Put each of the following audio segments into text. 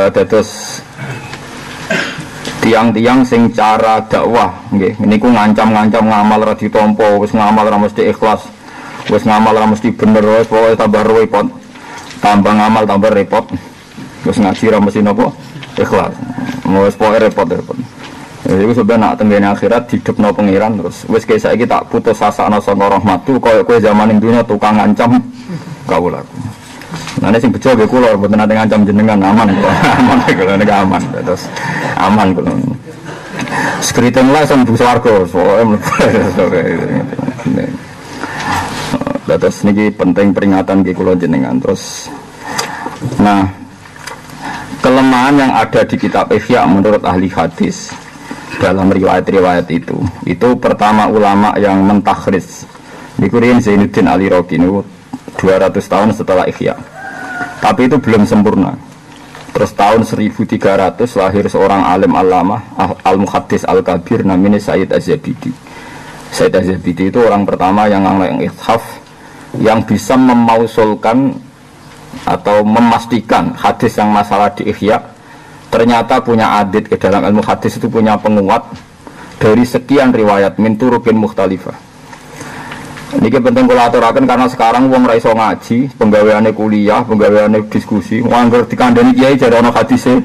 Terus tiang-tiang sing cara dakwah nggih niku ngancam-ngancam ngamal ra ditampa, wis ngamal ra mesti ikhlas, wis ngamal ra mesti bener, wis pokoke tambah repot. Tambah ngamal tambah repot. Wis ngaji ra mesti napa ikhlas. Wis pokoke repot-repot. Iku sebenarnya nak tembene akhirat didepno pengiran terus wis kaya saiki tak putus asa ana sanga rahmatku koyo kowe zaman ning dunya tukang ngancam kawula. Nah ini sing bejo nggih kula mboten nate ngancam jenengan aman kula nek aman terus aman kula. Skriting lah sang bu swarga terus niki penting peringatan nggih kula jenengan terus. Nah kelemahan yang ada di kitab Ihya menurut ahli hadis dalam riwayat-riwayat itu pertama ulama yang mentakhrij niku riyen Zainuddin Al-Iraqi niku 200 tahun setelah Ihya. Tapi itu belum sempurna. Terus tahun 1300 lahir seorang alim allamah al-muhaddis al-kabir namanya Sayyid Az-Zabidi. Sayyid Az-Zabidi itu orang pertama yang ithaf yang bisa memausulkan atau memastikan hadis yang masalah di Ihya ternyata punya adit ke dalam ilmu hadis itu punya penguat dari sekian riwayat min turuqin mukhtalifah. Niki penting kula aturaken karena sekarang wong ra iso ngaji, penggaweane kuliah, penggaweane diskusi, nganggur dikandani kiai jare ana hadise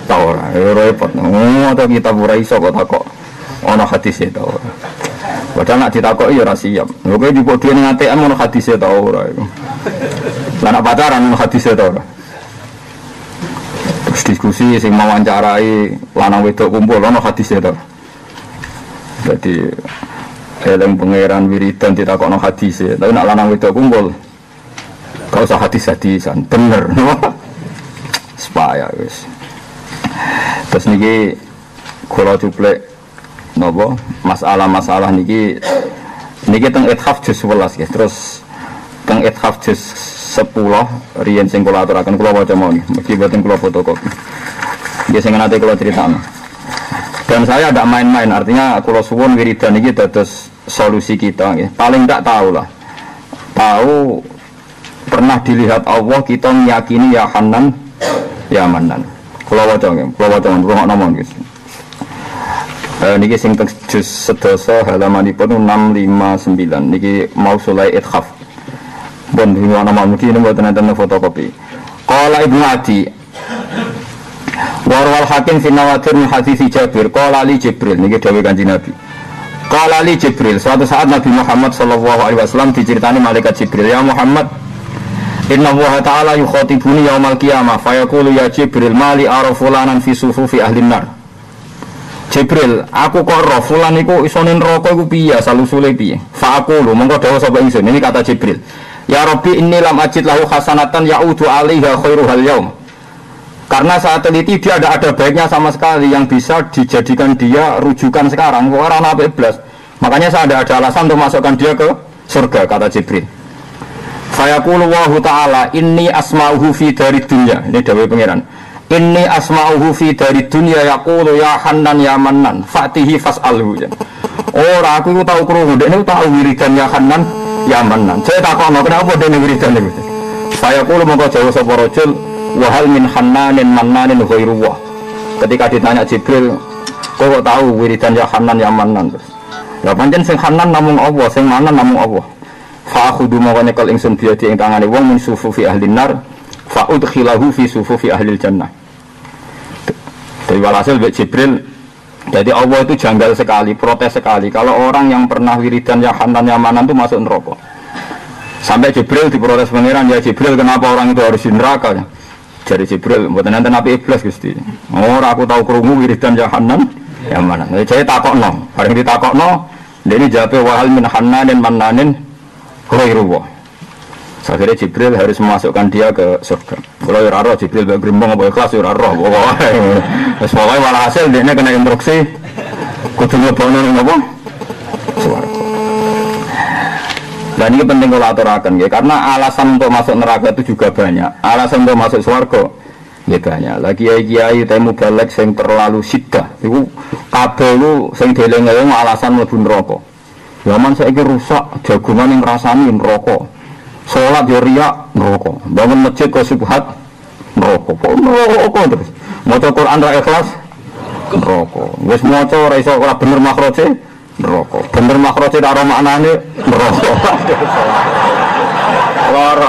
ta ora. Repot. Atau kita ora iso kok takok ana hadise ta ora. Padahal nek ditakoki ya ora siap. Lho kowe juga dhewe ning ATM ana hadise ta ora iku. Lah nek pacaran ana hadise ta ora. Terus diskusi sing mewawancarai lanang wedok kumpul ana hadise ta. Jadi eleng pangeran wiridan ditakokno hadis e, tapi nak lanang wedok kumpul gak usah hadis-hadisan, bener supaya wis. Terus niki kula cuplek napa masalah-masalah niki teng ithaf juz 11 nggih. Terus teng ithaf juz 10 riyen sing kula aturaken kula waca mawon mesti boten kula fotokopi. Nggih sing nate kula critakno. Dan saya tidak main-main, artinya kalau suwun wiridan ini dados solusi kita ya. Paling tidak tahu lah, tahu pernah dilihat Allah kita meyakini ya Hanan ya Manan. Kalau wajah ngomong guys. Niki sing juz sedoso halamanipun 659 niki mau sulai ithaf. Bon dhewe ana mungkin mboten enten fotokopi. Qala Ibnu Adi Warwal Hakim fi Nawadir min hadis Jabir qala li Jibril niki dawuh Kanjeng Nabi. Qala li Jibril suatu saat Nabi Muhammad sallallahu alaihi wasallam diceritani malaikat Jibril, ya Muhammad, inna Allah ta'ala yukhatibuni yaumal qiyamah fa yaqulu ya Jibril mali ara fulanan fi sufufi ahli nar. Jibril, aku kok roh fulan iku isone neraka iku piye salusule piye? Fa aqulu monggo dawuh sapa ingsun. Ini kata Jibril. Ya Rabbi inni lam ajid lahu hasanatan ya'udu 'alaiha khairuhal yaum. Karena saat teliti dia ada baiknya sama sekali yang bisa dijadikan dia rujukan sekarang. Orang apa iblis. Makanya saya ada alasan untuk masukkan dia ke surga, kata Jibril. Fayaqulu Allahu ta'ala inni asma'uhu fi darid dunya. Ini dawuh pangeran. Inni asma'uhu fi darid dunya yaqulu ya Hannan ya Mannan fa'tihi fas'alhu. Ora aku tahu krungu dekne tahu wiridan ya Hannan ya Mannan. Saya takon kenapa dene wiridan niku. Fayaqulu mongko jawab sapa rajul wahal min Hannanin Mannanin ghairuwah. Ketika ditanya Jibril, kok tahu wiridan ya Hannan ya Mannan? Lah pancen sing Hannan namung Allah, sing Mannan namung Allah. Fa akhudhu mawani kal ingsun biadi ing tangane wong min sufufi ahli nar fa udkhilahu fi sufufi ahli jannah. Dari walhasil Jibril, jadi Allah itu janggal sekali, protes sekali kalau orang yang pernah wiridan ya Hannan ya Mannan itu masuk neraka. Sampai Jibril diprotes pangeran, ya Jibril kenapa orang itu harus di neraka? Jadi Jibril, mboten enten api iblis Gusti. Ora aku tahu krungu wiridan ya Hanan ya Manan. Saya takokno, bareng ditakokno, dene jawabe wahal min Hannanin Mannanin ghairuwah. Akhirnya Jibril harus memasukkan dia ke surga. Kalau ora roh Jibril bak grimbong apa ikhlas ora roh. Wis pokoke walhasil dene kena instruksi kudu mlebokno ning apa? Swarga. Dan ini penting kalau aturakan ya, karena alasan untuk masuk neraka itu juga banyak, alasan untuk masuk surga ya banyak. Lagi kiai temu balik yang terlalu sidah, itu kabel lu yang dieling-eling alasan mlebu neraka. Zaman saiki rusak, jagungan yang rasani neraka, sholat ya riak neraka, bangun masjid kok subhat neraka, neraka terus. Maca Quran ra ikhlas neraka. Wis maca ora iso ora bener makroje neraka. Bener makroje ora maknane neraka. Lara.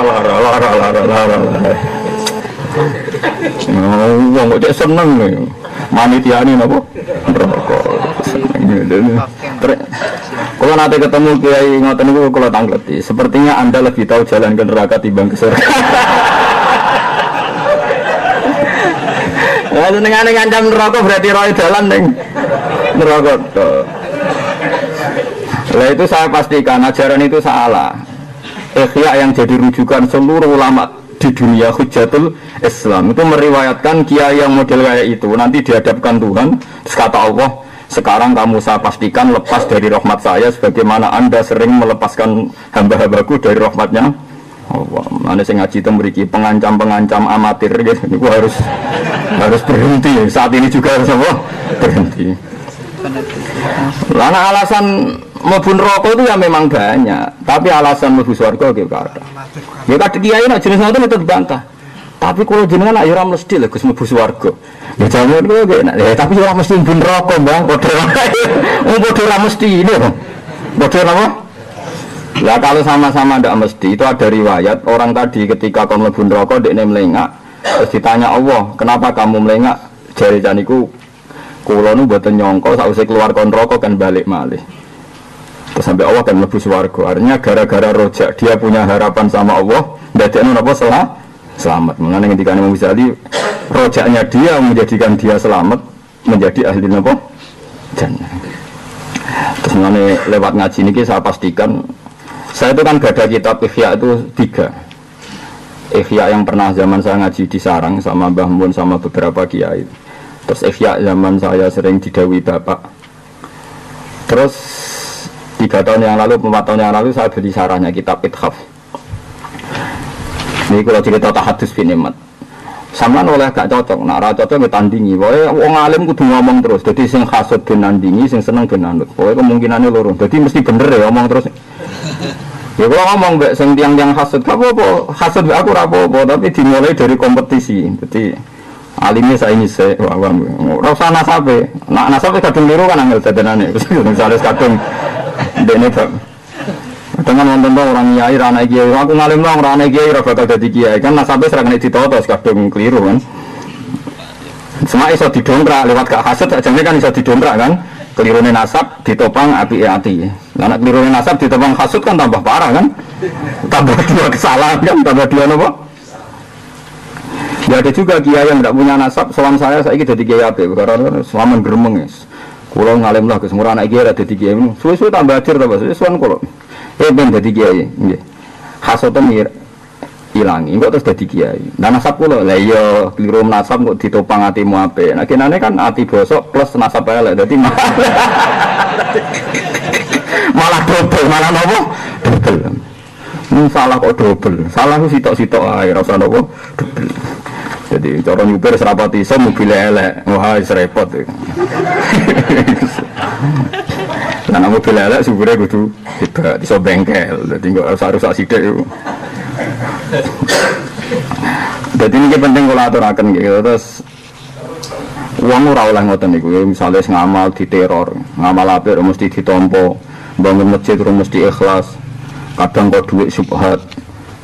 Wong kok seneng manitiane napa? Neraka. Kalau nanti ketemu kiai ngoten niku kula tangleti. Sepertinya Anda lebih tahu jalan ke neraka timbang ke surga. Lah senengane ngancam neraka berarti roe dalan ning neraka. Lah itu saya pastikan ajaran itu salah. Ihya yang jadi rujukan seluruh ulama di dunia Hujjatul Islam itu meriwayatkan kiai yang model kayak itu nanti dihadapkan Tuhan, terus kata Allah, sekarang kamu saya pastikan lepas dari rahmat saya sebagaimana Anda sering melepaskan hamba-hambaku dari rahmatnya Allah. Mana saya ngaji itu memiliki pengancam-pengancam amatir gitu. Ini harus berhenti saat ini juga harus apa? Berhenti. Karena alasan mlebu neraka itu ya memang banyak, tapi alasan mlebu swarga gitu ada. Ya kadang kiai nak jenis ngoten itu dibantah. Tapi kalau jenengan ayo ora mesti lho Gus mlebu swarga. Ya jaman kowe enak. Tapi ora mesti mlebu neraka, Bang. Padha ora mesti ini. Padha apa? Ya kalau sama-sama ndak mesti itu ada riwayat orang tadi ketika kon mlebu neraka dekne melengak. Terus ditanya Allah, "Kenapa kamu melengak?" Jare janiku kula nu mboten nyangka sakwise keluar kon neraka kan balik malih. Terus sampai Allah kan mlebu swarga. Artinya gara-gara rojak dia punya harapan sama Allah, ndadekno napa selamat. Mengenai ketika Imam Ghazali rojaknya dia menjadikan dia selamat menjadi ahli napa? Jannah. Terus mengenai lewat ngaji niki saya pastikan saya itu kan gada kitab Ihya itu 3. Ihya yang pernah zaman saya ngaji di Sarang sama Mbah Mun sama beberapa kiai. Terus Ihya zaman saya sering didhawuhi Bapak. Terus 3 tahun yang lalu, 4 tahun yang lalu saya beli sarahnya kitab Ithaf. Ini kalau cerita tahadus bin Ni'mat. Sama oleh gak cocok, nak ra cocok ditandingi. Pokoke wong alim kudu ngomong terus. Jadi sing hasud ben nandingi, sing seneng ben anut. Pokoke kemungkinane loro. Jadi mesti bener ya ngomong terus. Ya kalau ngomong mbek sing tiang-tiang hasud, gak apa-apa. Hasud aku ora apa-apa, tapi dimulai dari kompetisi. Jadi alimnya saya ini ora usah nasabe. Nak nasabe kadung liru kan angel dadanane. Misalnya kadung dene Pak. Dengan nonton orang kiai, anak kiai, aku ngalim lah orang anak kiai, bakal jadi kiai kan nasabe serang ini ditotos kadung keliru kan. Semua iso didongkrak lewat gak hasud, jangan kan iso didongkrak kan. Kelirune nasab ditopang api hati. Anak kelirune nasab ditopang hasud kan tambah parah kan. Tambah 2 kesalahan kan, tambah 2 apa? Ya ada juga kiai yang tidak punya nasab, soal saya jadi kiai api, karena selaman geremeng es. Kulo ngalim lah ke semua anak kiai ada di kiai ini. Suwe-suwe tambah ajar tambah suwe-suwe kulo. Ben dadi kiai nggih. Hasoten ilangi kok terus dadi kiai. Nah nasab kula lha iya kliru nasab kok ditopang atimu apik. Nah kenane kan ati bosok plus nasab elek dadi malah double, malah napa? Double. Salah kok double. Salah ku sitok-sitok ae ora usah napa double. Jadi cara nyupir serapati iso mobil elek. Wah wis repot. Lah nek mobil elek supire kudu hebat iso bengkel. Dadi kok harus sithik yo. Dadi ini penting kula aturaken gitu. Terus wong ora oleh ngoten niku. Misale ngamal diteror, ngamal apik mesti ditampa, bangun masjid mesti ikhlas. Kadang kok dhuwit subhat.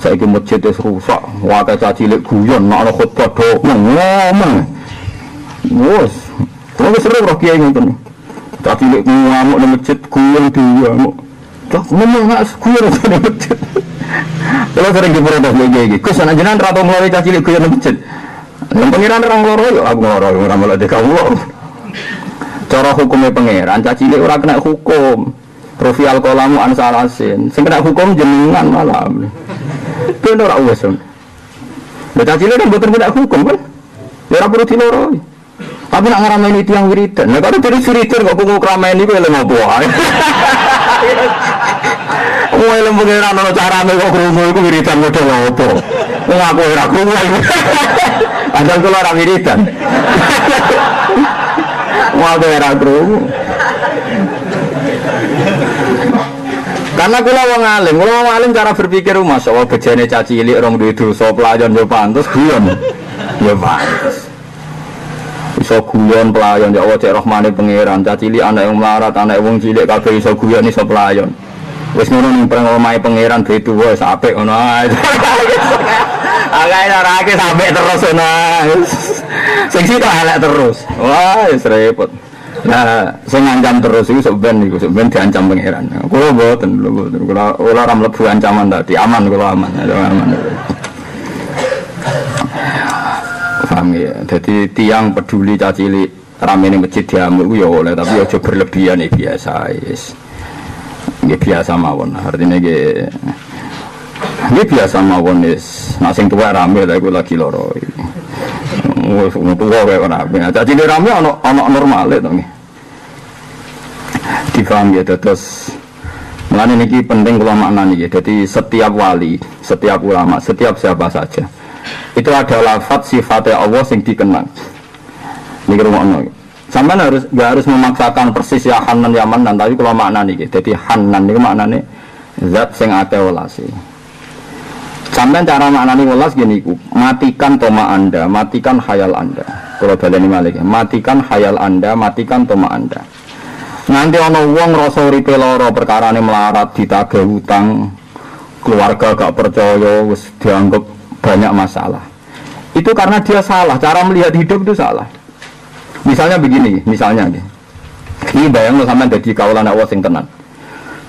Saiki masjid wis rusak, wae cilik guyon nek ana khutbah do ngomong. Wes, kok seru roh kiai ngoten. Cilik ngamuk nang masjid guyon diamuk. Cok ngomong gak guyon nang masjid. Kalau sering diprotes iki, Gus ana jenengan ra tau mlawe cilik guyon nang masjid. Yang pengiran orang loro yo aku loro ora malah dikawulo. Cara hukumnya pangeran cilik ora kena hukum. Profial kolamu ansalasin, sing kena hukum jenengan malam. Kan ora uwes. Baca cilik kan mboten kena hukum kan. Ya ora perlu diloroi. Tapi nak ngrameni tiyang wiridan. Nek karo diri wiridan kok kuku krameni kowe lho ngopo ae. Kowe lho pengeran ana carane kok krungu iku wiridan model opo. Wong aku ora krungu. Padahal kula ora wiridan. Wong ora krungu. Karena kula wong alim cara berpikir masyaallah bejane caci cilik rong duwe dosa pelayan yo pantes guyon. Ya pantes. iso guyon pelayon ya Allah cek rahmane pangeran cacili anak yang melarat anak wong cilik kabeh iso guyon iso pelayon wis ngono ning perang omahe pangeran betu wis apik ngono ae agak ora sampai terus ngono sing sik elek terus wah wis repot nah sing ngancam terus iku sampean diancam pangeran kula mboten kula ora mlebu ancaman tadi aman kula aman. Paham ya, jadi tiang peduli cacili rame ning masjid diamuk ya oleh tapi aja berlebihan ya biasa wis. Nggih biasa mawon, artine nggih biasa mawon wis. Nek sing tuwa rame lha iku lagi loro. Wis tuwa wae ora rame. Cacili rame ana normale to nggih. Difaham ya terus mulane niki penting kula maknani ya. Dadi setiap wali, setiap ulama, setiap siapa saja itu ada lafaz sifatnya Allah yang dikenang. Ini rumahnya. Sampai nggak harus memaksakan persis ya Hanan ya Manan, tapi kalau makna nih, jadi Hanan itu maknanya zat yang ada welasi. Sampai cara makna nih welas gini, matikan toma anda, matikan khayal anda. Kalau baleni malik, matikan khayal anda, matikan toma anda. Nanti ono wong rasa uripe lara perkarane melarat ditagih hutang, keluarga gak percaya, wis dianggap banyak masalah. Itu karena dia salah, cara melihat hidup itu salah. Misalnya begini, misalnya ini bayang lo sampean dadi kaulan Allah sing tenan.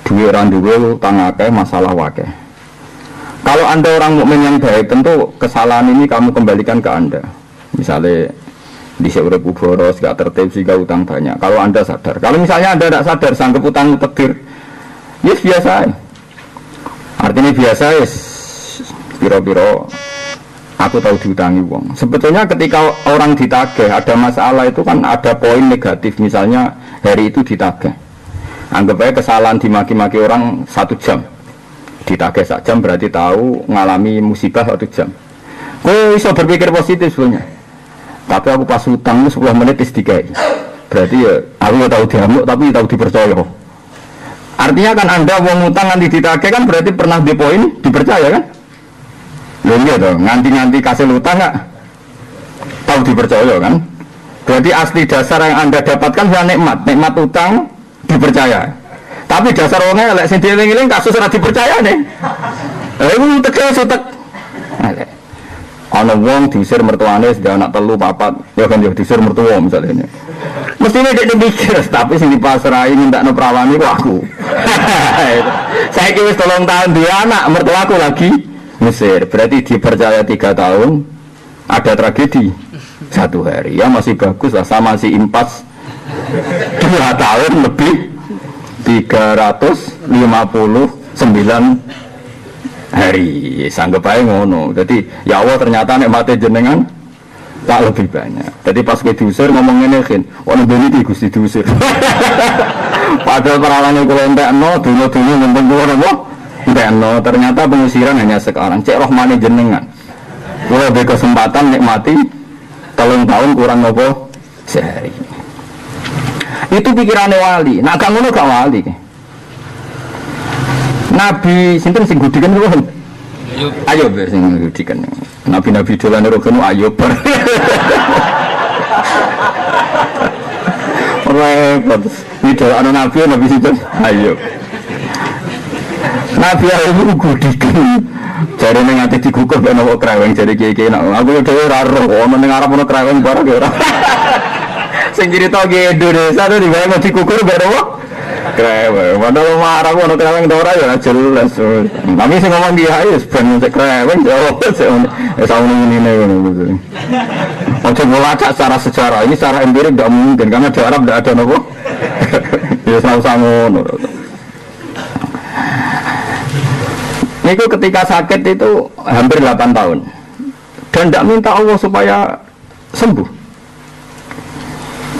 Duwe orang duwe utang akeh, masalah wakeh. Kalau Anda orang mukmin yang baik, tentu kesalahan ini kamu kembalikan ke Anda. Misalnya di urip boros, gak tertib sehingga utang banyak. Kalau Anda sadar, kalau misalnya Anda tidak sadar, sanggup utang tekdir, yes biasa. Artinya biasa yes. Piro-piro aku tahu diutangi wong. Sebetulnya ketika orang ditagih ada masalah itu kan ada poin negatif. Misalnya hari itu ditagih, anggap aja kesalahan dimaki-maki orang 1 jam, ditagih 1 jam berarti tahu ngalami musibah 1 jam. Kok bisa berpikir positif sebenarnya. Tapi aku pas utang 10 menit dikai. Berarti ya aku tahu diamuk tapi tahu dipercaya. Artinya kan Anda wong utang nanti ditagih kan berarti pernah di poin dipercaya kan? Loh iya dong, nganti-nganti kasih utang nggak tahu dipercaya kan? Berarti asli dasar yang Anda dapatkan adalah nikmat utang dipercaya. Tapi dasar orangnya lek sing dieling-eling kasus ora dipercaya nih. Iku sutek. Ana wong diusir mertuane sudah anak 3 4, ya kan yo diusir mertua misalnya. Mestinya dia mikir, tapi sing dipasrai minta no prawani kok aku. Saya wis 3 tahun dia anak mertuaku lagi Mesir, berarti dipercaya 3 tahun ada tragedi 1 hari ya masih bagus lah sama si impas 2 tahun lebih 359 hari sanggup aja ngono. Jadi ya Allah ternyata nikmate jenengan tak lebih banyak. Jadi pas ke diusir ngomong ngene kan ono dene iki Gusti diusir. Padahal peralane kula entekno dulu-dulu ngomong ngono no, ternyata pengusiran hanya sekarang. Cek rohmane jenengan. Kalau ada kesempatan nikmati 3 tahun kurang nopo sehari. Itu pikirannya wali. Nah kamu no gak wali. Nabi sinten sing gudikan roh. Ayo ber sing gudikan. Nabi dolane roh kenu ayo ber. Repot. Itu ana nabi sinten ayo. Nabi aku gudikan jare ning ati digukur ben ono kreweng jare kiye-kiye nak aku dhewe ora roh ono ning arep ono kreweng barang ya ora sing cerita ki Indonesia to dibayang digukur ben ono kreweng padahal marah ono kreweng ora ya ora jelas tapi sing ngomong dia wis ben kreweng ya saune ngene ngono ojo melacak secara sejarah ini secara empirik tidak mungkin karena di Arab tidak ada nopo ya sama-sama ngono. Niku ketika sakit itu hampir 8 tahun dan tidak minta Allah supaya sembuh.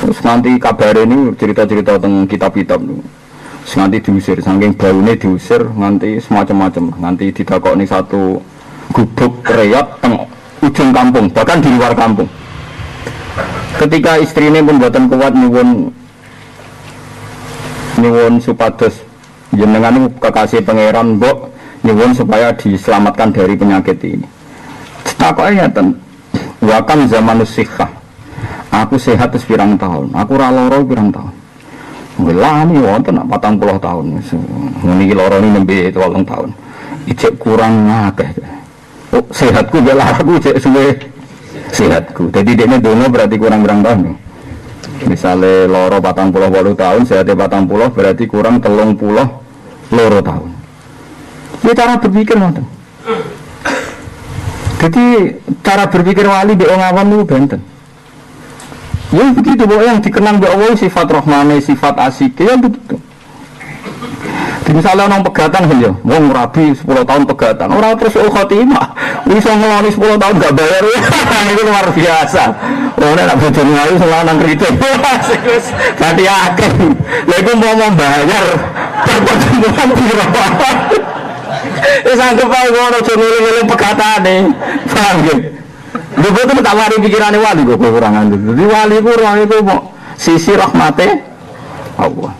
Terus nanti kabar ini cerita-cerita tentang kitab-kitab terus nanti diusir, saking baunya diusir nanti semacam-macam. Nanti ditakoni satu gubuk reot teng ujung kampung, bahkan di luar kampung. Ketika istrinya pun buatan kuat nyuwun supados jenengan kekasih pangeran mbok nyuwun supaya diselamatkan dari penyakit ini. Takoknya ten, wakam zaman usikhah. Aku sehat terus pirang tahun. Aku ora lara pirang tahun. Ngelani wonten 40 tahun. Niki lara ini nembe 8 tahun. Ijek kurang akeh. Oh, sehatku gak laraku cek suwe sehatku. Jadi dekne dono berarti kurang berang tahun. Misalnya loro 48 tahun, sehatnya 40 berarti kurang 30 loro tahun. Ini cara berpikir nonton. Jadi cara berpikir wali di orang awam itu benten. Ya begitu bahwa yang dikenang di Allah sifat rohmane, sifat asik, ya begitu. Misalnya orang pegatan kan ya, wong rabi 10 tahun pegatan, orang terus khotimah, bisa ngeloni 10 tahun gak bayar, itu luar biasa. Orangnya nak bojone ayu selanang kritik, tadi akeh, lagi mau bayar, pertemuan piro. Wis anggap ae ngono aja ngeling-eling pegatane. Paham nggih? Lha kok tak mari pikirane wali kok kurang anggap. Dadi wali ku roh itu mau sisi rahmate Allah.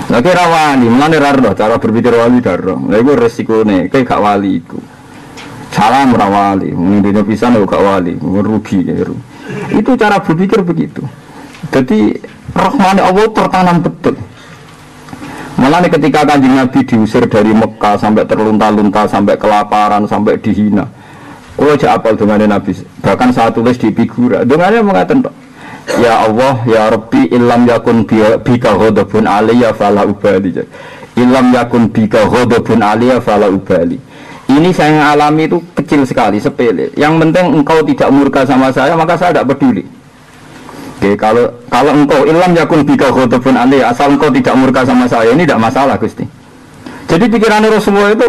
Lah kira wali, mulane ra ro cara berpikir wali daro. Lha iku resikone kowe gak wali iku. Salah ora wali, mung dene pisan kok gak wali, rugi ya. Itu cara berpikir begitu. Jadi rahmane Allah tertanam betul. Malah nih ketika Kanjeng Nabi diusir dari Mekah sampai terlunta-lunta, sampai kelaparan, sampai dihina. Kalau aja apal dengan Nabi, bahkan saya tulis di figura, dengannya mengatakan, ya Allah, ya Rabbi, ilam yakun bika ghodobun aliyah fala ubali. Ilam yakun bika ghodobun aliyah fala ubali. Ini saya alami itu kecil sekali, sepele. Yang penting engkau tidak murka sama saya, maka saya tidak peduli. Oke, kalau engkau ilam yakun bika ghadabun alai, asal engkau tidak murka sama saya, ini tidak masalah Gusti. Jadi pikiran Rasulullah itu,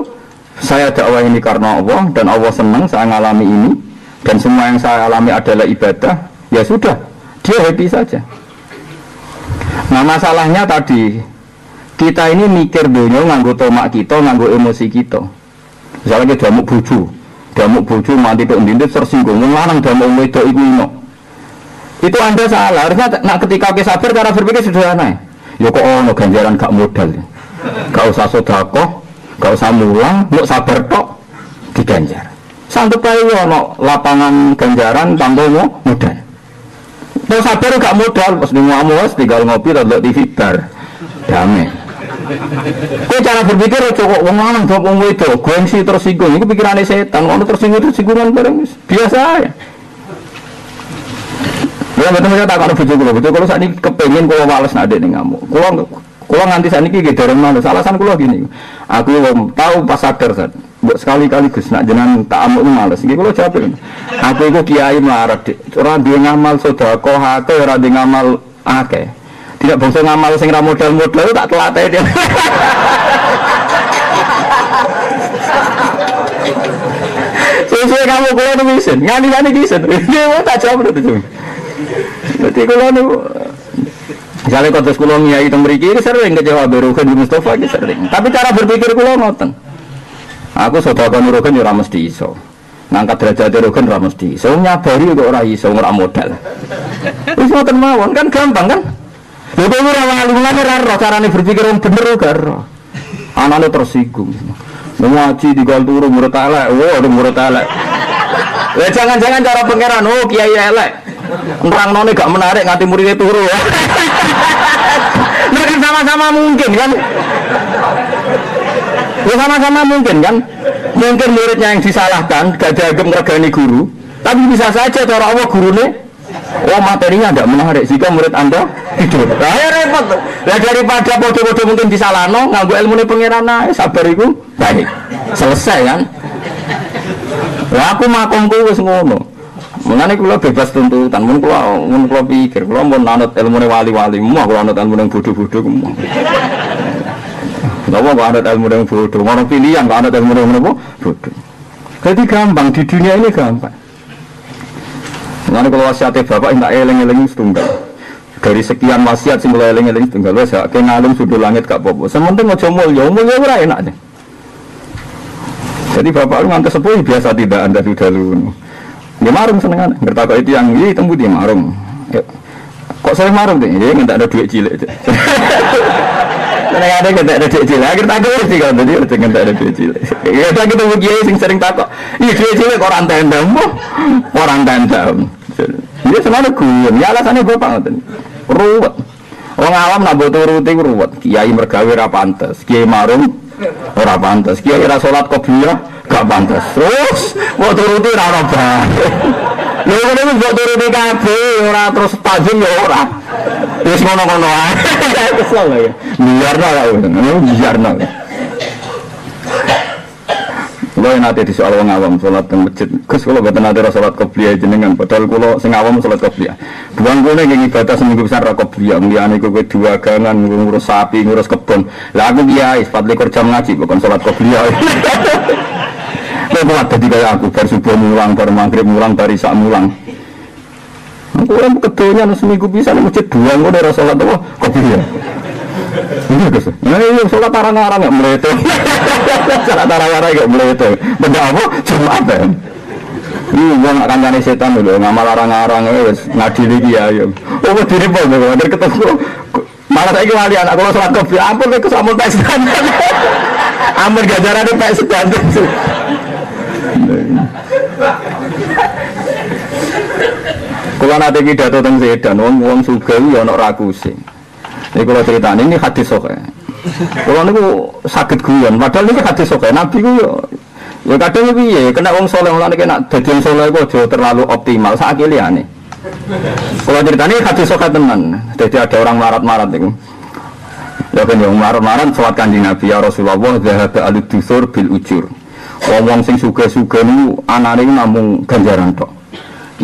saya dakwah ini karena Allah dan Allah senang saya ngalami ini dan semua yang saya alami adalah ibadah, ya sudah, dia happy saja. Nah masalahnya tadi kita ini mikir dunia nganggo tomak kita, nganggo emosi kita. Misalnya kita damuk bojo mati tok ndindit tersinggung, wong lanang damuk wedok iku ino. Itu Anda salah, harusnya ketika kita sabar cara berpikir sederhana. Ya kok ono ganjaran gak modal. Gak usah sedekah, gak usah mulang, mau sabar tok diganjar. Sanggup ae ono lapangan ganjaran tanpa modal. Mau sabar gak modal, pas ngamu wis tinggal ngopi delok TV bar. Damai. Kowe cara berpikir kok wong lanang kok wong wedok, gengsi tersinggung, iku pikirane setan, ono tersinggungan bareng biasa ya. Ya betul saya tak kalau bojo kula saat ini kepengin kula wales nak adek ning ngamuk. Kula nganti saat ini dereng males. Alasan kula gini. Aku tahu pas sadar kan. Sekali-kali Gus nak jenengan tak amuk males. Iki kula jawab. Aku iku kiai melarat dik. Ora duwe ngamal sedekah ate ora duwe ngamal akeh. Tidak bangsa ngamal sing ra modal-modal tak telatih dia. Sesuai kamu kula nulisin. Ngani-ngani kisen. Dia tak jawab itu. Jadi kalau nu, misalnya konteks kulo ngiyai teng mriki ini sering kecewa berukan di Mustafa ini sering. Tapi cara berpikir kulo ngoten. Aku sedekah nurukan yo ora mesti iso. Ngangkat derajat nurukan ora mesti iso. Nyabari kok ora iso ora modal. Wis ngoten mawon kan gampang kan? Lha kok ora wali-wali ora carane berpikir wong bener gak ora. Anane tersinggung. Ngaji digal turu murid elek. Oh, murid elek. Ya jangan-jangan cara pangeran oh kiai elek. Nerang none gak menarik nganti muridnya turu ya. Mereka sama-sama mungkin kan. Ya sama-sama mungkin kan. Mungkin muridnya yang disalahkan gak dianggap ngergani guru. Tapi bisa saja cara Allah gurunya oh materinya tidak menarik jika murid anda tidur. Nah ya repot. Nah daripada bodoh-bodoh mungkin disalahno nganggo ilmu pangeran sabar itu baik. Selesai kan. Lah aku makomku wis ngono. Mengenai kula bebas tuntutan, mun kula pikir, kula mun anut ilmune wali-wali, mau kula anut ilmu yang bodoh-bodoh semua. Kenapa kok anut ilmu yang bodoh? Mau pilihan kok anut ilmu yang bodoh. Jadi gampang di dunia ini gampang. Mengenai kalau wasiatnya bapak tak eling-eling setunggal. Dari sekian wasiat sing kula eling-eling setunggal, wis gak ngalung sudul langit gak apa-apa. Sementing aja mulya ora enak. Jadi bapak lu ngantos sepuh biasa tidak Anda sudah lu. Dia marung senengan, ngertakok itu yang ini tembu dia marung. Kok saya marung deh? Dia nggak ada duit cilik. Seneng ada nggak ada duit cilik. Akhir takut sih kalau tadi nggak ada duit cilik. Kita kita kiai sing sering takok. Iya duit cilik orang tendam, orang tendam. Dia senang guyon, ya alasannya bapak ngoten. Ruwet. Wong awam nak mbok turuti ruwet. Kiai mergawe ra pantes, kiai marung ora pantes, kiai ra salat qobliyah gak pantes. Terus mbok turuti ra ono bae. Lha kene mbok turuti kabeh ora terus tajim ya ora. Wis ngono-ngono ae. Kesel ya. Biarno lah, biarno. Kalau yang nanti di soal orang awam sholat di masjid, Gus kalau betul nanti sholat qobliyah jenengan, padahal kalau sing awam sholat qobliyah. Buang gue nih ibadah seminggu besar qobliyah, melihat gue dua gangan, ngurus sapi, ngurus kebun. Lah aku biasa, 4 jam ngaji, bukan sholat qobliyah. Aku buat tadi kayak aku, bar subuh mulang, bar maghrib mulang, bar isya mulang. Aku orang keduanya seminggu bisa di masjid buang gue dari sholat apa qobliyah. Iya Gus, ini sholat tarang-tarang nggak meletup. Sholat tarang-tarang nggak meletup. Benda apa? Jumat ya. Ini gue nggak kancani setan dulu, ngamal larang-larang ngadili dia. Oh gue diri pun, dari ketemu. Malah saya kembali anak kalau sholat kopi, ampun ke samun pes standar. Ampun gajaran di pes standar. Kalau nanti kita datang sedan, uang suga ya nak rakusin. Ini kalau cerita ini hadis soke. Kalau ini sakit guyon, padahal ini hadis soke. Nabi ku ya kadang itu ya kena wong soleh, mulane kena dadi wong soleh ku aja terlalu optimal. Saiki liyane. Kalau cerita ini hadis soke tenan. Jadi ada orang marat-marat itu. Ya kan yang marat-marat salat Kanjeng Nabi ya Rasulullah zahaba al-dusur bil ujur. Wong sing suga-suga niku anane namung ganjaran tok.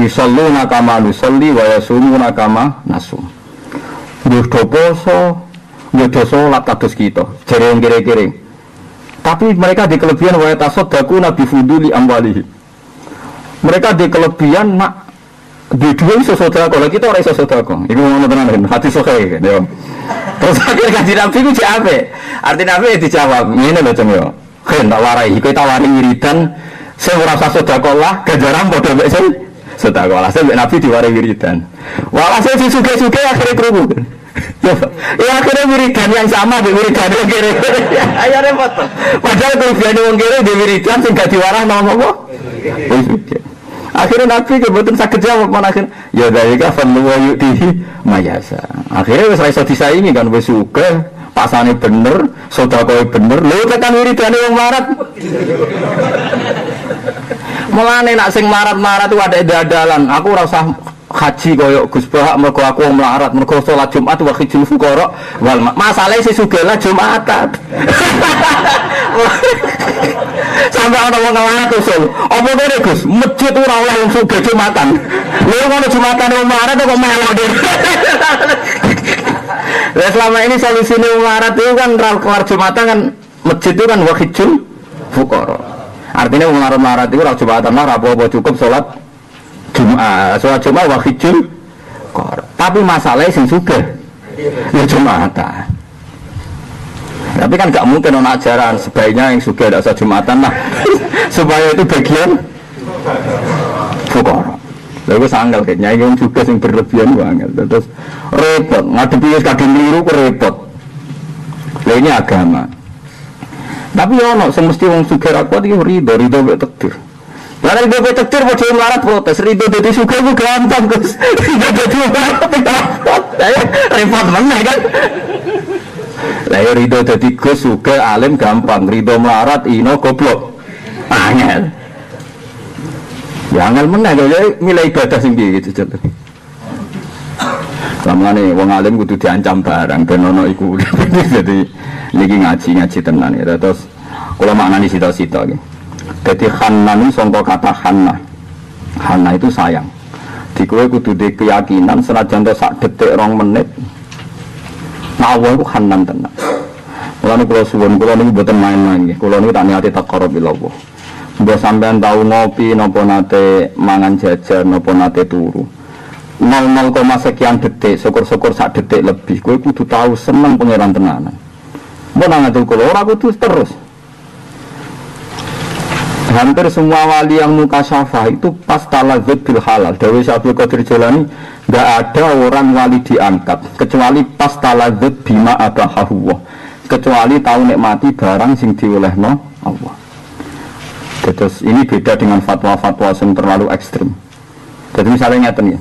Yusalluna kama nusalli wa yasumuna kama nasum. Nggih poso, nggih salat kados kita, jare kere-kere. Tapi mereka di kelebihan wa tasaddaku nabi fuduli amwalihi. Mereka di kelebihan nak di dua iso sedekah, kalau kita ora iso sedekah. Iku ngono tenan, hati sokhe ya. Terus akhir kaji Nabi ku jek ape? Arti Nabi dijawab, ngene lho Ceng yo. Khen tak warai, kowe tak wari wiridan sing ora usah sedekah lah, ganjaran padha mek sing sedekah lah. Sing Nabi diwari wiridan. Walhasil si suge-suge akhirnya kerungu. Ya akhirnya wiridan yang sama di wiridan yang kere-kere. Ayo repot. Padahal kelebihan yang kere di wiridan sing gak diwarah nama-nama. Akhirnya Nabi kebetulan sakit jawab mana akhir. Ya dari kafan luwa yu'tihi mayasa. Akhirnya wis iso disaingi kan wis suge, pasane bener, sedekah bener. Lho tekan wiridane wong marat. Mulane nak sing marat-marat itu ada dadalan. Aku ora usah haji koyo Gus Bahak mergo aku wong melarat, mergo salat Jumat wa khijul fuqara wal masalah si sugih Jumatan. Sampai ana wong melarat usul. Apa kene Gus? Masjid ora oleh wong sugih Jumatan. Lha ngono Jumatan wong melarat kok melok. Lah selama ini solusine wong melarat itu kan keluar Jumatan kan masjid itu kan wa khijul fuqara. Artinya wong melarat itu ora Jumatan ora apa-apa cukup salat Jumat, sholat Jumat wahidul kor. Tapi masalahnya sing sugih ya Jumatan. Tapi kan gak mungkin ono ajaran sebaiknya yang sugih tidak usah Jumatan lah. Supaya itu bagian fukara. Lalu sanggal kayaknya yang juga sing berlebihan banget. Terus repot, ngadepi wis kadung keliru ku repot. Lah ini agama. Tapi ono semesti wong sugih ra kuat iki rido mek takdir. Karena ibu takdir mau jadi melarat protes, rido jadi suka itu gampang Gus. Rido jadi melarat gampang, repot mana kan? Lah rido jadi Gus suka alim gampang, rido melarat ino goblok, angel. Ya angel mana? Jadi nilai ibadah sendiri gitu jadi. Selama ni wong alim kudu diancam barang, benono iku. Jadi lagi ngaji tenan ya. Terus kalau maknani sita-sita gitu. Jadi Hanna ini sangka kata Hanna. Hanna itu sayang. Di kowe kudu di keyakinan senajan sak detik 2 menit. Nah Allah itu Hannan tenan. Kula niku suwun, kula niku mboten main-main nggih. Kula niku tak niati taqarrub ila Allah. Mbok sampean tau ngopi napa nate mangan jajan napa nate turu. 0, sekian detik, syukur-syukur sak detik lebih. Kowe kudu tahu seneng pangeran tenanan. Mbok nang ngatur kula ora kudu terus. Hampir semua wali yang mukasyafah itu pas taladzud bil halal. Dawe Syekh Qadir Jilani, enggak ada orang wali diangkat kecuali pas taladzud bima abahahu. Kecuali tahu nikmati barang sing diolehno Allah. Terus ini beda dengan fatwa-fatwa yang terlalu ekstrim. Jadi misalnya ngeten ya.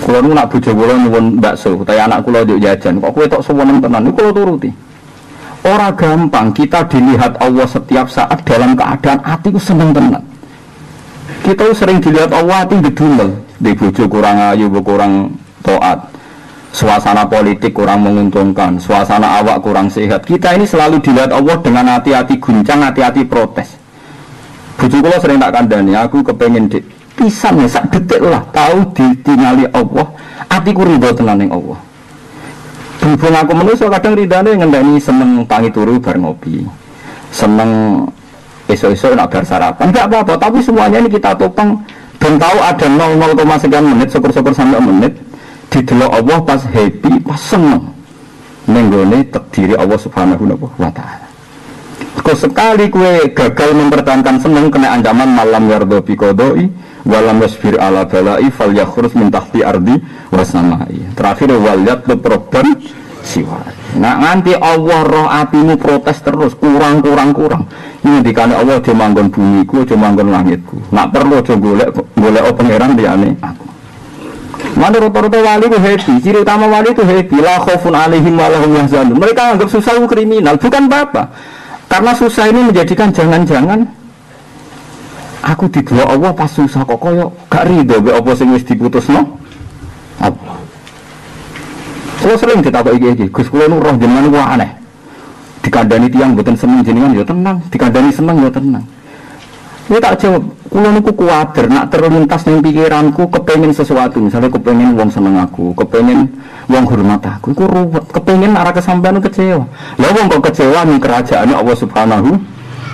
Kula nu nak bojo kula nyuwun bakso, utawa anak kula njuk jajan, kok kowe tok suwenen tenan niku kula turuti. Ora gampang kita dilihat Allah setiap saat dalam keadaan hati ku seneng tenan. Kita sering dilihat Allah hati gedumel, di bojo kurang ayu, kurang taat. Suasana politik kurang menguntungkan, suasana awak kurang sehat. Kita ini selalu dilihat Allah dengan hati-hati guncang, hati-hati protes. Bojo kula sering tak kandhani, aku kepengin pisan ya sak detik lah tahu ditingali Allah, atiku ridho tenan ning Allah. Berhubung aku manusia kadang ridane ngendani seneng tangi turu bar ngopi, seneng esok-esok nak bar sarapan, enggak apa-apa, tapi semuanya ini kita topang dan tahu ada 0,0 sekian menit, syukur-syukur sampai menit didelok Allah pas happy, pas seneng nenggone takdiri Allah Subhanahu wa ta'ala. Kau sekali kue gagal mempertahankan seneng kena ancaman malam yardo biqodoi walam yasbir ala balai fal yakhrus min tahti ardi wasamai. Terakhir wal yatlub robban siwa. Nah nganti Allah roh apimu protes terus kurang. Ini dikane Allah aja manggon bumiku, aja manggon langitku. Nak perlu aja golek pangeran liyane aku. Mana rata-rata wali itu happy, ciri utama wali itu happy. La khaufun alaihim wa lahum yahzanun. Mereka anggap susah itu kriminal, bukan apa-apa. Karena susah ini menjadikan jangan-jangan aku didelok Allah pas susah kok koyo gak rido be apa sing wis diputusno. Apa? Kalau sering ditakoki iki, Gus kula nu roh jenengan ku aneh. Dikandani tiyang mboten seneng jenengan ya tenang, dikandani seneng ya tenang. Dia tak jawab, kula niku kuwatir nak terlintas ning pikiranku kepengin sesuatu, misalnya kepengin wong seneng aku, kepengin wong hormat aku, iku ruwet, kepengin arah kesampean kecewa. Lah wong kok kecewa ning kerajaane Allah Subhanahu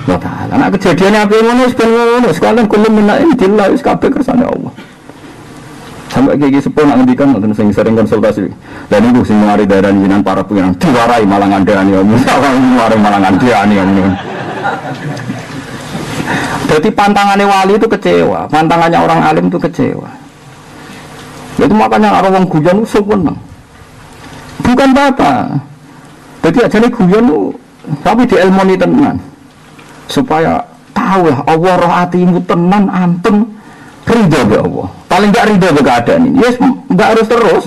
wa ta'ala. Nek kejadiane ape ngono wis ben ngono, sekalian kulo menaik dillah wis kabeh kersane Allah. Sampai kayak gitu sepuluh nak ngendikan nonton sering konsultasi. Dan itu sing mari darani jinan para pengiran diwarai malah ngandani om, malah ngandani om. Jadi pantangannya wali itu kecewa, pantangannya orang alim itu kecewa. Itu makanya orang guyon itu seneng. Bukan apa. Jadi aja nih guyon itu, tapi di ilmu ini tenan. Supaya tahu lah Allah roh hatimu tenan anteng ridho be Allah. Paling enggak ridho be keadaan ini. Yes, enggak harus terus.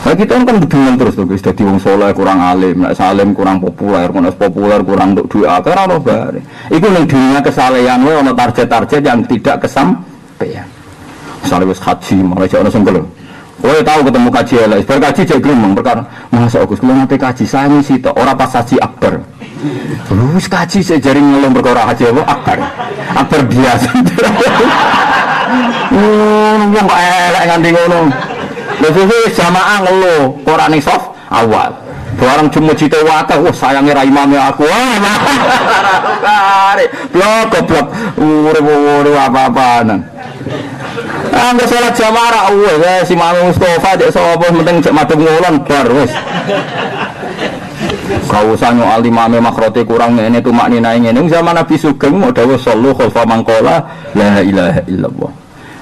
Nah, kita kan gedungan terus tuh, guys. Jadi wong soleh kurang alim, nek salim kurang populer, kurang untuk doa, karena ono bare. Iku ning dunia kesalehan wae ono target-target yang tidak kesampaian. Misalnya wis haji, malah jek ono sing gelo. Kowe tahu ketemu kaji elek, bar kaji jek gremeng perkara. Masa Gus kula nate kaji sami sih tok, ora pas haji akbar. Wis kaji sik jari ngelem perkara haji apa akbar. Akbar biasa. Wong kok elek nganti ngono. Lha jamaah ngelo, ora ning soft awal. Barang cuma cita wata, wah sayangnya ra imame aku. Blok goblok, urip apa-apaan. Angger salat jamaah wis si Imam Mustofa cek sapa penting cek madhep ngulon bar wis. Kau usah nyoal imame makhrote kurang ngene tumak ninae ngene. Zaman Nabi Sugeng mau dawuh sallu khalfa mangqala la ilaha illallah.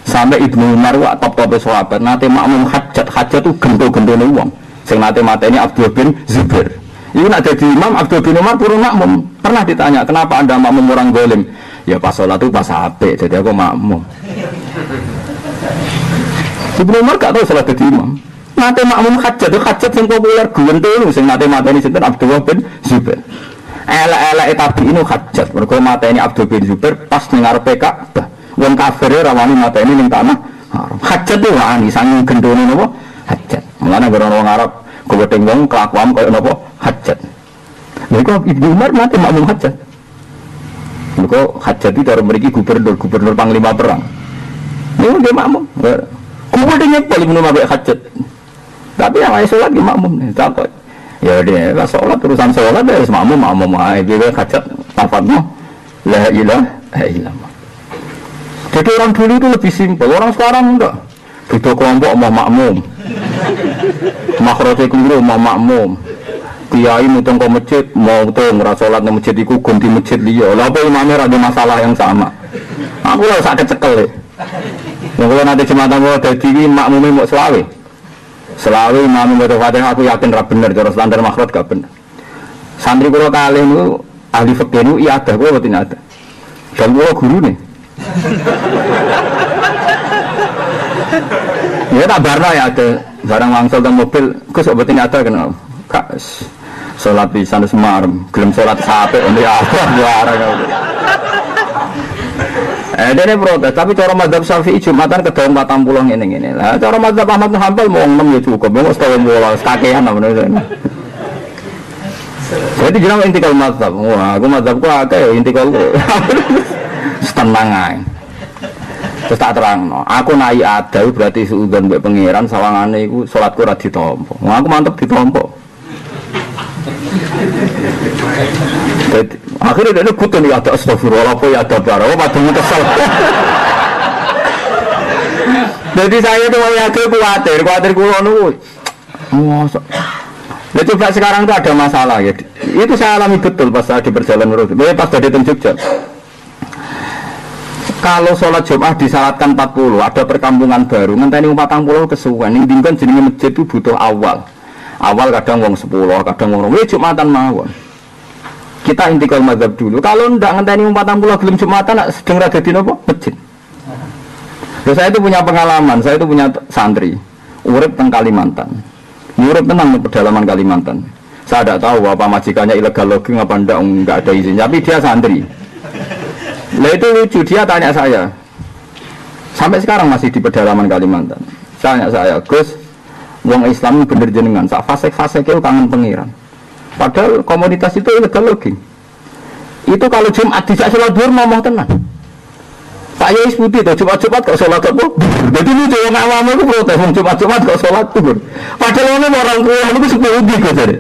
Sampai Ibnu Umar wa top-top sahabat nate makmum hajat itu gento-gentone wong. Sing nate mateni Abdul bin Zubair. Iku nak dadi imam Abdul bin Umar purun makmum. Pernah ditanya, "Kenapa Anda makmum orang zalim?" Ya pas salat itu pas apik, jadi aku makmum. Ibnu Umar gak tahu salat dadi imam. Nate makmum hajat sing populer gentone sing nate mateni sinten Abdul bin Zubair. Elek-elek tabi'in hajat, mergo mateni Abdul bin Zubair pas ning ngarepe Ka'bah. Wong kafir rawani mateni ning tanah haram. Hajat itu wani sanging gendone napa? Hajat. Mulane gara wong Arab gowedeng wong kelakuan koyo napa? Hajat. Lha iku Ibnu Umar mate makmum hajat. Mergo hajat itu karo mriki gubernur panglima perang. Niku dia makmum. Gubernurnya paling Ibnu Umar hajat. Tapi yang lain salat ki makmum nih, takut. Ya dia lah salat urusan salat harus makmum ae dia hajat lafadznya la ilaha illallah. Jadi orang dulu itu lebih simpel, orang sekarang enggak. Beda kelompok mau makmum, makrote keliru mau makmum, kiai mutung ke masjid mau tuh ngerasolat di masjid itu ganti masjid dia. Lalu imamnya ada masalah yang sama. Aku lah sakit cekel. Yang kalau nanti jemaah mau jadi makmumnya mau selawe imamnya mau fatihah aku yakin rap bener, cara standar makrot gak bener. Santri kalau kalian itu ahli fikih itu iya ada, gue betul ada. Dan gue guru nih. Ya tak barno ya ada barang wangsul teng mobil, Gus kok boten ada kenapa? Kak salat pisan semarem, gelem salat sapek ini apa barang. Dene protes, tapi cara mazhab Syafi'i Jumatan kedong 40 ngene-ngene. Lah cara mazhab Ahmad bin Hanbal mau 6 ya cukup, mau 12 kakean namanya. Jadi jeneng intikal mazhab. Wah, aku mazhabku akeh intikal. Tenang ae. Terus tak terangno, aku naik ada berarti suudzon mbek pangeran sawangane iku salatku ora ditampa. Wah, aku mantep ditampa. Akhirnya dia kutu nih ada astagfirullah apa ya ada barang, padahal kesel. Jadi saya tuh khawatir kulon itu. Masa. Nah, coba sekarang tuh ada masalah ya. Itu saya alami betul pas saya di perjalanan road. Pas dari Jogja. Kalau sholat Jumat disyaratkan 40, ada perkampungan baru. Ngenteni 40 kesuwen. Ning dingkon jenenge masjid itu butuh awal. Awal kadang wong 10, kadang wong 20 Jumatan mawon. Kita intikal mazhab dulu. Kalau ndak ngenteni 40 gelem Jumatan sedeng ra dadi napa? Masjid. Terus saya itu punya pengalaman, saya itu punya santri urip teng Kalimantan. Urip tenang di pedalaman Kalimantan. Saya tidak tahu apa majikannya illegal logging apa enggak ada izin, tapi dia santri. Lah itu lucu, dia tanya saya. Sampai sekarang masih di pedalaman Kalimantan. Tanya saya, Gus, wong Islam bener jenengan, sak fasek-fasek itu kangen pengiran. Padahal komunitas itu illegal logging. Itu kalau Jumat tidak sholat duhur ngomong tenang. Pak Yais putih tuh Jumat kok sholat apa? Jadi lu jangan ngawam itu protes, Jumat kok sholat duhur. Padahal ini orang tua itu sepuluh kok jadi.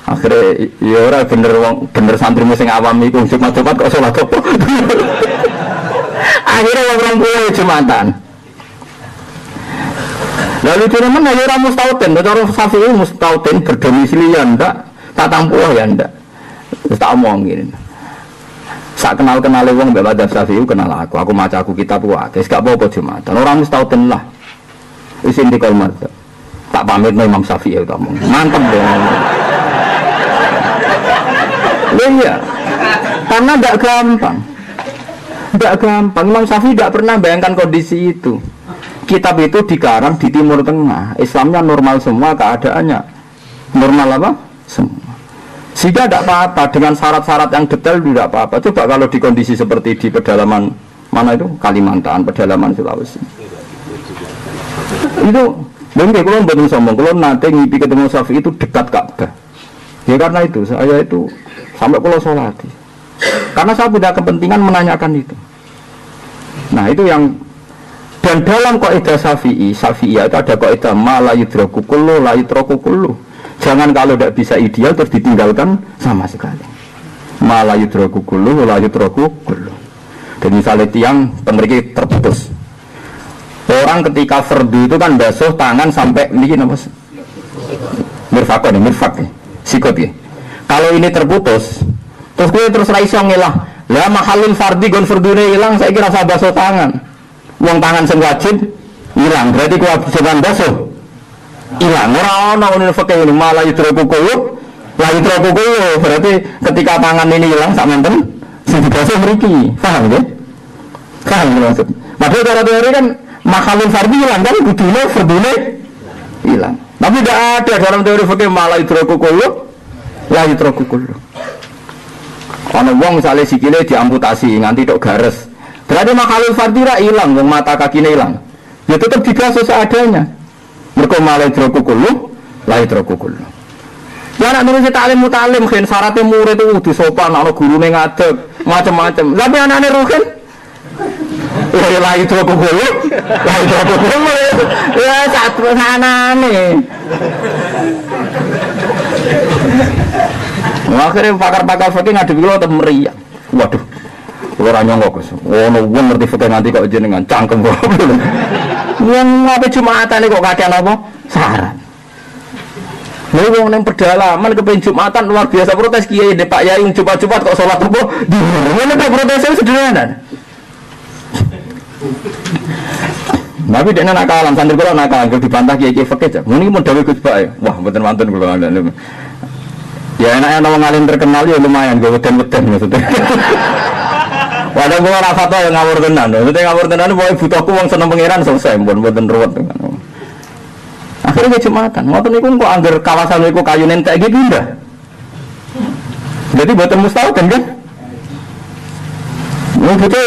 Akhirnya ya orang bener santri sing awam itu Jumat kok sholat apa? Akhirnya orang tua Jumatan. Lalu itu memang orang mustautin, orang Syafi'i mustautin berdomisili ya ndak, tak tampuh ya ndak. Terus tak omongin. Sak kenal-kenal wong mbek mazhab Syafi'i kenal aku maca aku kitab wae. Gak apa-apa Jumatan. Orang mustautin lah. Wis intikal mazhab. Tak pamit Imam Syafi'i itu omong. Mantep dong. Iya. Karena tidak gampang. Tidak gampang. Imam Syafi'i tidak pernah bayangkan kondisi itu. Kitab itu dikarang di Timur Tengah. Islamnya normal semua keadaannya. Normal apa? Semua. Sehingga tidak apa-apa dengan syarat-syarat yang detail tidak apa-apa. Coba kalau di kondisi seperti di pedalaman mana itu Kalimantan, pedalaman Sulawesi. Itu mungkin kalau betul sombong, kalau nanti ngipi ketemu Syafi'i itu dekat Ka'bah. Ya karena itu saya itu sampai kalau sholat. Karena saya punya kepentingan menanyakan itu. Nah itu yang dan dalam kaidah Syafi'i itu ada kaidah ma la yudraku kullu la yutraku kullu. Jangan kalau tidak bisa ideal terus ditinggalkan sama sekali. Ma la yudraku kullu la yutraku kullu. Dan misalnya tiang pemergi terputus. Orang ketika fardu itu kan basuh tangan sampai ini apa? Mirfaq nih, mirfaq nih. Sikut ya. Kalau ini terputus, terus gue terus raiso ngilah. Lah mahalul fardi gon fardune hilang, saya kira saya basuh tangan. Uang tangan sing wajib hilang, berarti kewajiban basuh hilang. Ora ono ini fakih ini malah yutraku kullu, la yutraku kullu. Berarti ketika tangan ini hilang sak menten sing dibasuh mriki. Paham nggih? Paham maksud. Padahal cara teori kan mahalul fardi hilang kan kudune fardune hilang. Tapi tidak ada dalam teori fakih malah yutraku kullu, la yutraku kullu. Ana wong misale sikile diamputasi nganti tok gares. Berarti mahalul fardira hilang, wong mata kakine hilang. Ya tetap dibasuh seadanya. Mergo malah yutraku kullu, la yutraku kullu. Ya anak nulis taklim mutalim kan syaratnya murid itu kudu sopan, ana gurune ngadeg, macam-macam. Tapi anake ruhin ya la yutraku kullu, la yutraku kullu. Ya sak anane. Akhirnya pakar-pakar fakih ngadep kula tetep meriah. Waduh. Ora nyongko Gus. Ono wong ngerti fakih nganti kok jenengan cangkem kok. Wong apa Jumatan kok kakean apa? Saran. Lha wong nang pedalaman kepen Jumatan luar biasa protes kiai nek Pak Yai Jumat-Jumat kok salat apa? Ngene kok protesnya sederhana. Tapi dia nakalan, santri kula nakalan dibantah kiai fakih. Muni mun dawuh Gus Pak. Wah, mboten wonten kula. Ya enaknya nama ngalim terkenal ya lumayan gue weden-weden maksudnya. Padahal gua ora fatwa yang ngawur tenan. Maksudnya ngawur tenan pokoke butuhku wong seneng pangeran selesai, mboten ruwet. Akhirnya Jumatan. Ngoten niku kok angger kawasan niku kayu nentek iki pindah. Jadi mboten mustahil kan? Wong bocah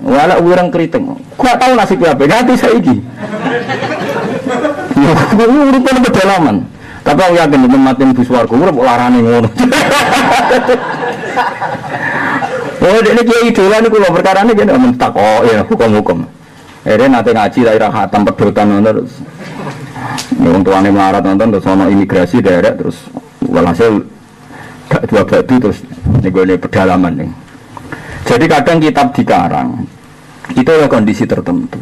wala urang kriting. Gak tahu nasib apa, ganti saiki. Yo urip ning pedalaman. Tapi aku yakin temen matiin bus warga urip larane ngono. Oh, dene kiai idola niku lho perkarane kene mentak kok ya hukum-hukum. Nate ngaji daerah khatam pedotan ngono terus. Wong tuane melarat nonton terus ono imigrasi daerah terus walhasil gak dua batu terus niku pedalaman ning. Jadi kadang kitab dikarang itu ada kondisi tertentu.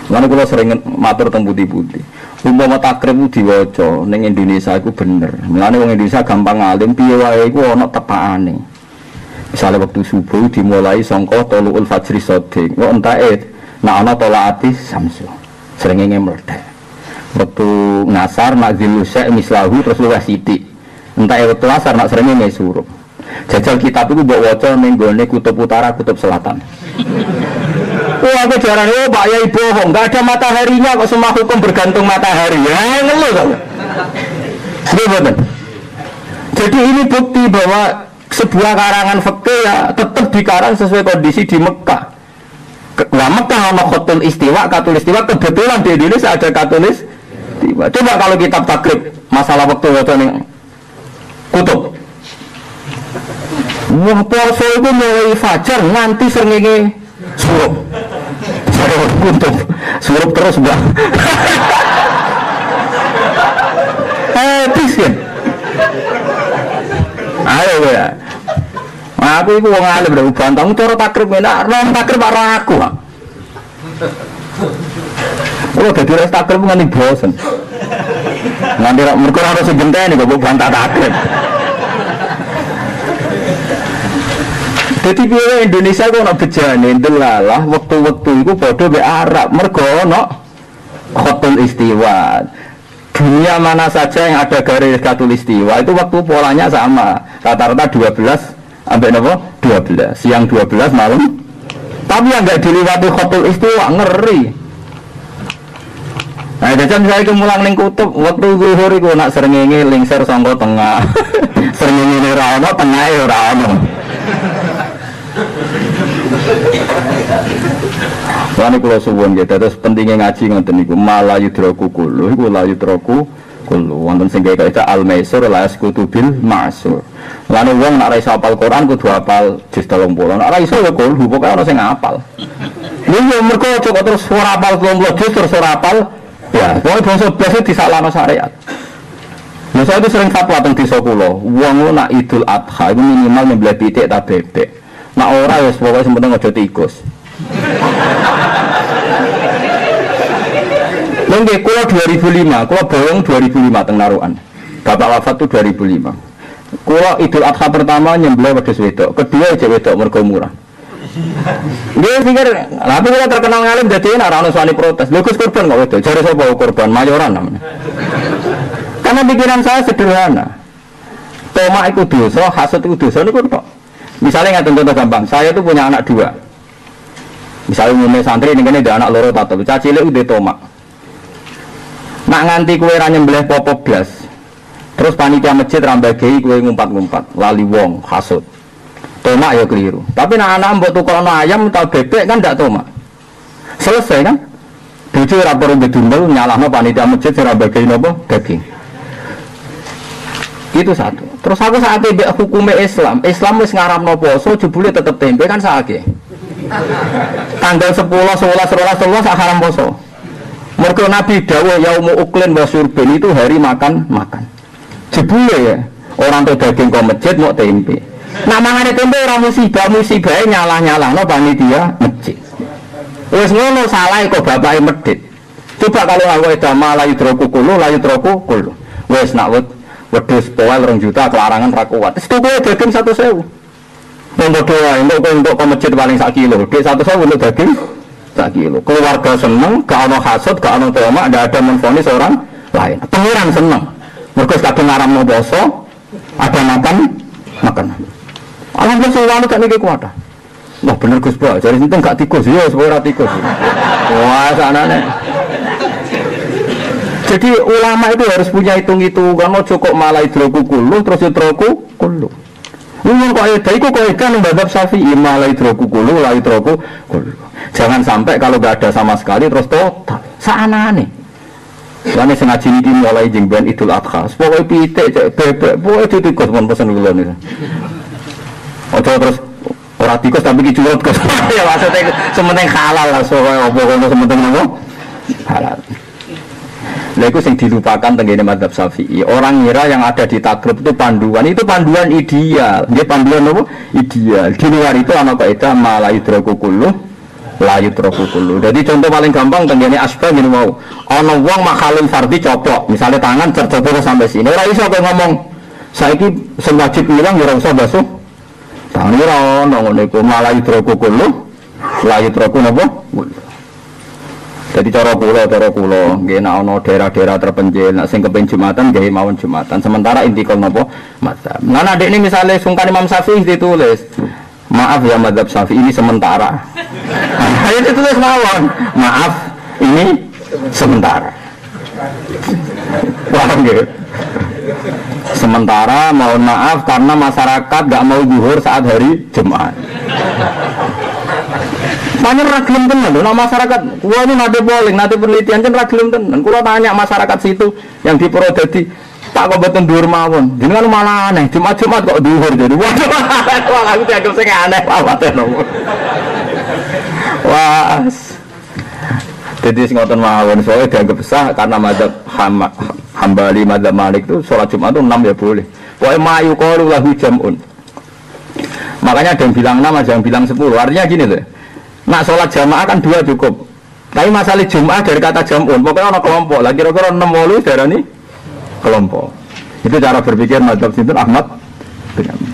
Lalu kalau sering matur teng putih-putih, umpama takrib diwaca ning Indonesia itu bener. Mulane wong Indonesia gampang alim piye wae iku ana tepakane. Misalnya waktu subuh dimulai sangka tuluul fajri shadiq. Kok entake nek ana tolaati samsu. Srengenge meledak. Waktu ngasar nak zilusya mislahu terus luwih sithik. Entake waktu asar nak srengenge surup. Jajal kitab itu mbok waca ning gone kutub utara, kutub selatan. Wah, aku jarang Pak Yai bohong, enggak ada mataharinya kok semua hukum bergantung matahari. Ya ngeluh kan. Betul. Jadi ini bukti bahwa sebuah karangan fikih ya tetap dikarang sesuai kondisi di Mekah. Nah, Mekah ana khatul istiwa, katul istiwa kebetulan di Indonesia ada katul istiwa. Coba kalau kitab takrib masalah waktu waca ning kutub. Wah, poso itu mulai fajar nanti srengenge surup. Surup terus mbak. Habis kan? Ayo ya. Aku itu wong alim udah bantang cara takrib enak, rom takrib karo aku. Oh, dadi res takrib nganti bosen. Nganti mergo ora harus genteni kok bantah takrib. Jadi piye Indonesia kok ana bejane ndelalah wektu-wektu iku padha mek Arab mergo ana khatul istiwa. Dunia mana saja yang ada garis khatul istiwa itu waktu polanya sama. Rata-rata 12 sampai napa? 12. Siang 12 malam. Tapi yang enggak diliwati khatul istiwa ngeri. Nah, jajan saya itu mulang ning kutub waktu zuhur iku nak srengenge lingser sangka tengah. Srengenge ora ana, tengahe ora ana. Wani kula suwun nggih terus pentingnya ngaji ngoten niku malayu droku kulo iku layu droku kulo wonten sing kaya al-maisur la yaskutu bil ma'sur. Lan wong nek ora iso hafal Quran kudu hafal juz 30. Nek ora iso ya kudu pokoke ana sing hafal. Lha mergo kok terus ora hafal 30 juz terus ora hafal ya pokoke basa basa disalahno syariat. Nah, saya itu sering fatwa teng desa kula, wong nak Idul Adha itu minimal nyembelih pitik ta bebek. Nak ora ya pokoke sing penting aja tikus. Nggih kula 2005, kula bohong 2005 teng Narukan. Bapak wafat itu 2005. Kula Idul Adha pertama nyembelih wedhus wedok, kedua aja wedok mergo murah. Nggih pikir, tapi kula terkenal ngalim dadi ora ono suwani protes. Lho Gus korban kok wedok, jare sapa korban mayoran namanya. Karena pikiran saya sederhana. Tomak itu dosa, hasud itu dosa niku tok. Misalnya ngaten contoh gampang, saya itu punya anak 2. Misalnya umumnya santri ini ada anak loro tato, cacile udah tomak. Nak nganti kue ra nyembelih popok blas. Terus panitia masjid rambagei kue ngumpat-ngumpat, lali wong hasud. Tomak ya keliru. Tapi nak anak mbok tukono ayam atau bebek kan ndak tomak. Selesai kan? Bojo ora perlu bedundel nyalahno panitia masjid rambagei napa daging. Itu satu. Terus aku saat itu hukumnya Islam wis ngaramno poso jebule tetep tempe kan saake. Tanggal 10, 11, 12 haram poso. Mergo Nabi dawuh yaumu uklin wa syurbin itu hari makan. Jebule ya orang tuh daging kok masjid mau tempe. Nah mangane tempe ora musibah nyalah-nyalahno panitia masjid. Wis ngono salah kok bapake medhit. Coba kalau aku edama layu droku kulo. Wis nak wedhus poel 2 juta kelarangan ra kuat. Wis tuku daging 100.000. Nomor 2 untuk ke masjid paling 1 kilo. Dik 100.000 untuk daging 1 kilo. Keluarga seneng, gak ono hasud, gak ono tomak, ndak ada menfonis orang lain. Pengiran seneng. Mergo kadang ngaramno poso, ada makan. Alhamdulillah wong gak niki kuat. Wah bener Gus Pak, jadi itu enggak tikus, ya sebenarnya tikus. Wah sanane. Jadi ulama itu harus punya hitung-hitungan, mau cukup malah hidroku kulu, terus hidroku kulu. Ini kok iku kok ikan mbadab Syafi'i malah hidroku kulu, lah hidroku kulu. Jangan sampai kalau nggak ada sama sekali terus total. Saanane. Karena sengaja ini mulai jengben Idul Adha. Pokoknya pitik, bebek, pokoknya itu tikus pun pesan dulu nih. Ojo terus orang tikus tapi kicurut kos. Ya maksudnya sementing halal lah, soalnya pokoknya sementing apa? Halal. Nah itu yang dilupakan tenggine madzhab Syafi'i. Orang ngira yang ada di takrib itu panduan ideal. Dia panduan apa? Ideal. Di luar itu anak kaidah malayudraku kullu, layudraku kullu. Jadi contoh paling gampang tenggine asbah ngene mau. Ana wong makhalul fardhi coplok, misalnya tangan tercoplok sampai sini. Ora iso kok ngomong saiki sing wajib ilang ya ora usah basuh. Tangan ora ono ngene iku malayudraku kullu, layudraku napa? Jadi cara kula nggih nek ana daerah-daerah terpencil nek sing kepen Jumatan nggih mawon Jumatan. Sementara intikal napa? Mazhab. Nah nek ini misalnya sungkan Imam Syafi'i ditulis, maaf ya mazhab Syafi'i ini sementara. Ayo ditulis mawon, maaf ini sementara. Paham nggih? Sementara mohon maaf karena masyarakat gak mau zuhur saat hari Jumat. Banyak ragilum tenan loh, nah masyarakat, wah ini nanti polling, nanti penelitian kan ragilum tenan. Kalau tanya masyarakat situ yang di Purwodadi, tak kok betul duhur mawon, jadi kan malah aneh, Jumat kok duhur jadi, wah aku dianggap saya aneh, wah, jadi ngoten mawon, soalnya dianggap sah karena madzhab Hambali, madzhab Malik itu sholat Jumat itu 6 ya boleh, pokoknya mayu qalu lahu jam'un. Makanya ada yang bilang 6, ada yang bilang 10, artinya gini loh. Nak sholat jamaah kan 2 cukup. Tapi masalah Jum'ah dari kata jam'un, pokoknya ada kelompok lah, kira-kira 6 darah ini kelompok. Itu cara berpikir madzhab sinten Ahmad bin Hanbal.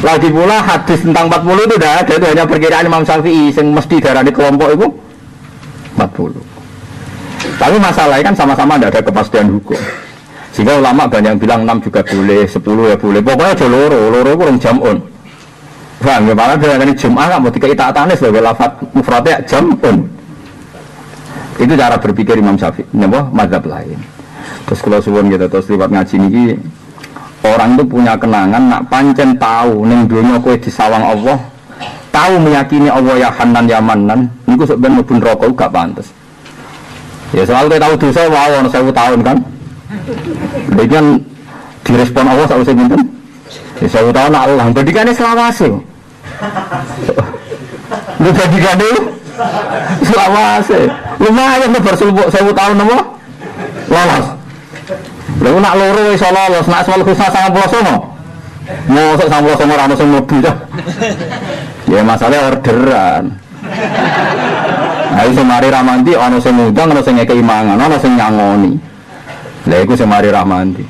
Lagi pula hadis tentang 40 itu tidak ada, itu hanya perkiraan Imam Syafi'i yang mesti darah di kelompok itu 40. Tapi masalahnya kan sama-sama tidak ada kepastian hukum. Sehingga ulama banyak yang bilang 6 juga boleh, 10 ya boleh. Pokoknya ada loro itu kurang jam'un. Bang, malah dengan Jum'ah nggak mau dikaitannya sebagai lafaz mufradnya jam'un. Itu cara berpikir Imam Syafi'i, napa mazhab lain. Terus kalau suwun gitu terus lewat ngaji niki orang itu punya kenangan nak pancen tahu ning donya kowe disawang Allah, tahu meyakini Allah ya Hanan ya Manan, niku sok ben mlebu neraka gak pantes. Ya soal kowe tahu dosa wae ono 1000 tahun kan. Lha kan direspon Allah sausé pinten? Ya 1000 tahun Allah, bedikane selawase. Lu bedikane selawase. Lumayan nek bersuluk 1000 tahun napa? Lolos. Lha nak loro iso lolos, nak soal khusus 99. Mosok 99 ora ono sing mlebu ta. Ya masalah orderan. Ayo semari ramanti ono sing ngundang, ono sing ngekeki mangan, ono sing nyangoni. Lha iku semari ramanti.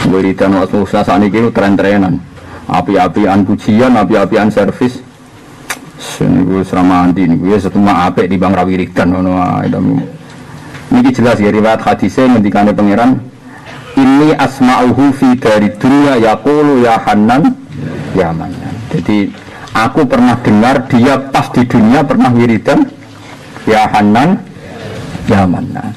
Wiridan waktu usaha saat ini tren-trenan, api-apian pujian, api-apian servis. Ini gue seramanti, ini gue setengah apik di bang rawiridan. Ini jelas ya riwayat hadisnya ngendikane pangeran. Ini asma'uhu fi dari dunia yaqulu ya Hanan ya Manan. Jadi aku pernah dengar dia pas di dunia pernah wiridan ya Hanan ya Manan.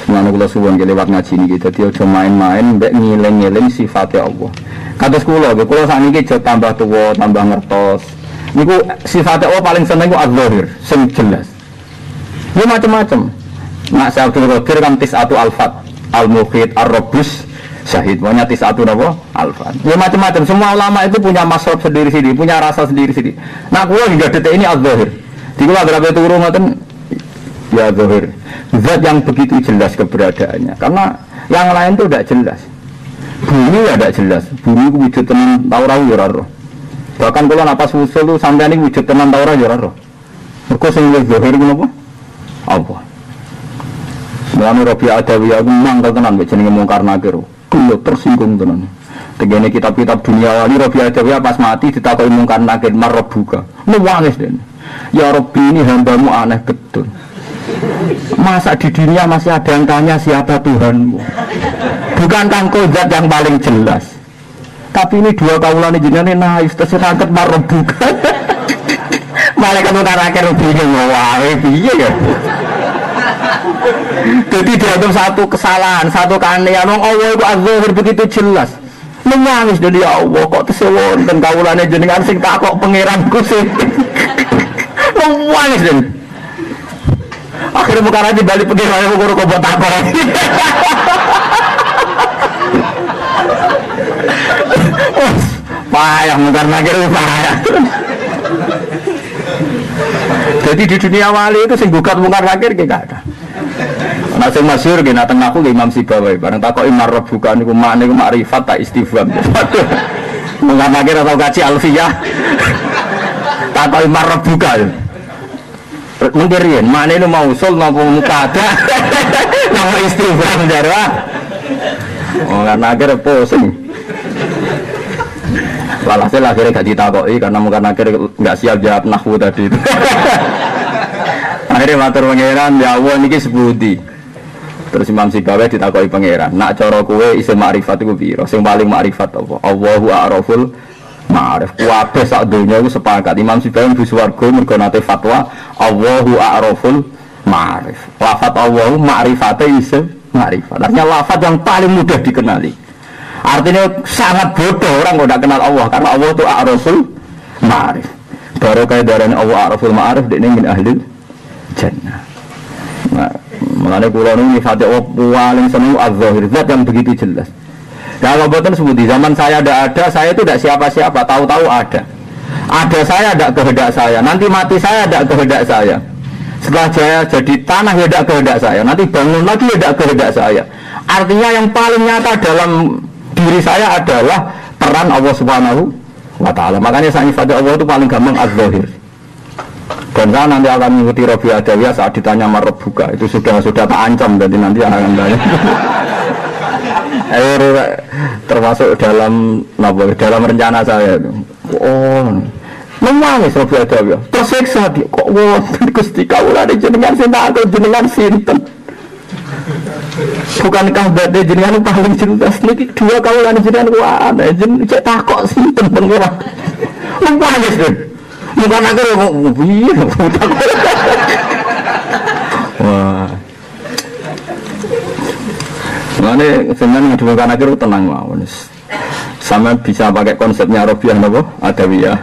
Semuanya kula suwun lewat ngaji niki dadi aja main-main mbek ngiling-ngiling sifatnya Allah. Kados kula sakniki aja tambah tuwa, tambah ngertos. Niku sifatnya Allah paling seneng ku az-zahir, sing jelas. Ini macam-macam. Nak Abdul Qadir kan tis'atu alfat, al-muhit, ar-rabbus, syahid. Pokoknya tis'atu napa? Alfat. Ya macam-macam. Semua ulama itu punya masrab sendiri-sendiri, punya rasa sendiri-sendiri. Nak kula hingga detik ini az-zahir. Di kula berapa turu ngoten ya zahir. Zat yang begitu jelas keberadaannya. Karena yang lain itu tidak jelas. Bumi ya tidak jelas. Bumi itu wujud tenan taurah ya roh. Bahkan kalau napas usul itu sampai ini wujud tenan taurah ya roh. Mereka sehingga zahir itu apa? Apa? Mulanya Rabi'ah Adawiyah itu mangkal tenan jenenge Mungkar Nakir. Kulo tersinggung tenan. Tegene kitab-kitab dunia wali Rabi'ah Adawiyah pas mati ditakoi Mungkar Nakir marbuka. Nangis den. Ya Rabbi ini hambamu aneh betul. Masa di dunia masih ada yang tanya siapa Tuhanmu? Bukan kangko zat yang paling jelas. Tapi ini dua kaulan jenenge naif terserangket marbuka. Malaikat mutarakin bingung wae piye ya. Jadi dianggap satu kesalahan, satu keanehan. Allah itu az-zahir begitu jelas. Menangis dari Allah kok tesewon dan kaulane jenengan sing takok pangeranku sih. Menangis dan akhirnya bukan aja balik pangerannya guru kok buat takok. Payah mungkar nakir payah. Jadi di dunia wali itu sing gugat mungkar nakir gak ada. Nah sing masyhur ki nateng aku Imam Sibawi bareng takoki marrab bukan niku makne niku makrifat tak istifham. Mungkar nakir atau kaji alfiyah. Takoki marrab bukan. Mungkin riyen makne lu mausul napa mukada. Nama istifham jarwa. Mungkar nakir pusing. Walhasil akhirnya gak ditakoki karena mungkin akhirnya gak siap jawab nahwu tadi itu. Akhirnya matur pangeran ya Allah niki sebuti. Terus Imam Sibawi ditakoki pangeran, nak cara kowe iso makrifat iku piro? Sing paling makrifat apa? Allahu a'raful ma'rif. Kabeh sak donya iku sepakat. Imam Sibawi mlebu swarga mergo nate fatwa Allahu a'raful ma'rif. Lafat Allahu ma'rifate iso makrifat. Artinya lafat yang paling mudah dikenali. Artinya sangat bodoh orang kalau tidak kenal Allah karena Allah itu a'raful ma'rif. Baru kayak darahnya Allah a'raful ma'rif dia min ahli jannah. Nah, mengenai pulau ini fatih Allah paling senang az-zahir zat yang begitu jelas. Nah, kalau betul sebut di zaman saya ada, saya itu tidak siapa-siapa, tahu-tahu ada. Ada saya ada kehendak saya, nanti mati saya ada kehendak saya. Setelah saya jadi tanah ya ada kehendak saya, nanti bangun lagi ya ada kehendak saya. Artinya yang paling nyata dalam diri saya adalah peran Allah Subhanahu wa Ta'ala. Makanya saya ibadah Allah itu paling gampang az-zahir. Dan saya nanti akan mengikuti Rabi Adawiyah saat ditanya marbuka. Itu sudah tak ancam, jadi nanti akan tanya. Termasuk dalam rencana saya itu. Oh, menangis Rabi Adawiyah. Tersiksa dia. Kok wonten Gusti kawula jenengan sinten jenengan sinten? Bukankah badhe jenengan paling jelas niki dua kawulan jenengan ku ana jeneng cek takok sinten pengira. Menangis lho. Bukan aku kok piye. Wah. Mane seneng dibukan akhir tenang mawon. Sama bisa pakai konsepnya Rabi'ah napa? Adawiyah.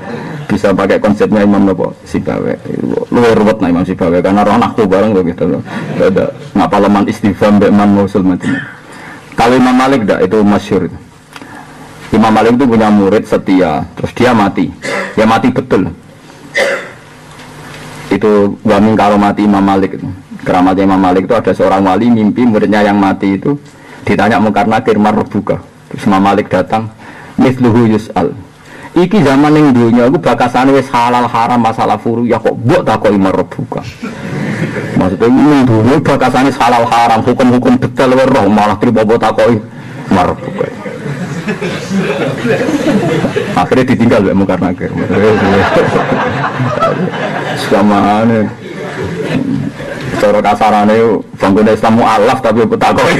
Bisa pakai konsepnya Imam napa? Sibawi. Luwih ruwet nah Imam Sibawi karena roh nahwu bareng kok gitu loh. Ada ngapaleman istifham mbek man mausul macam. Kalau Imam Malik dak itu masyhur. Imam Malik itu punya murid setia, terus dia mati. Ya mati betul. Itu wamin kalau mati Imam Malik itu. Keramatnya Imam Malik itu ada seorang wali mimpi muridnya yang mati itu ditanya mungkar nakir marbuka. Terus Imam Malik datang, misluhu yus'al. Iki zaman yang dunia aku bakasane wis halal haram masalah furu ya kok mbok takoki marbuka. Maksudnya ini dunia bakasane halal haram hukum-hukum detail roh malah trimo mbok takoki marbuka. Akhirnya ditinggal mbek mungkar nakir. Samane cara kasarane bangun Islam mu'alaf tapi takoi.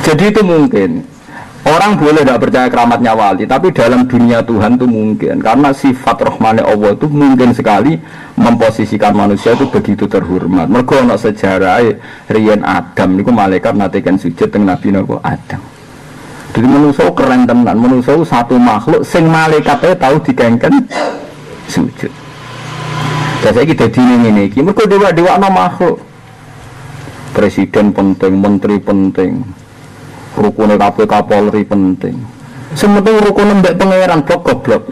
Jadi itu mungkin orang boleh tidak percaya keramatnya wali, tapi dalam dunia Tuhan itu mungkin karena sifat rahmane Allah itu mungkin sekali memposisikan manusia itu begitu terhormat. Mergo ana sejarah riyen Adam niku malaikat natekan sujud teng Nabi Adam. Jadi manusia keren tenan, manusia satu makhluk sing malaikatnya tahu dikengken sujud. Dan saya kita dini ini, mereka dewa-dewa no makhluk. Presiden penting, menteri penting, rukun KPK Polri penting. Sementing rukun mbek pangeran blok-blok.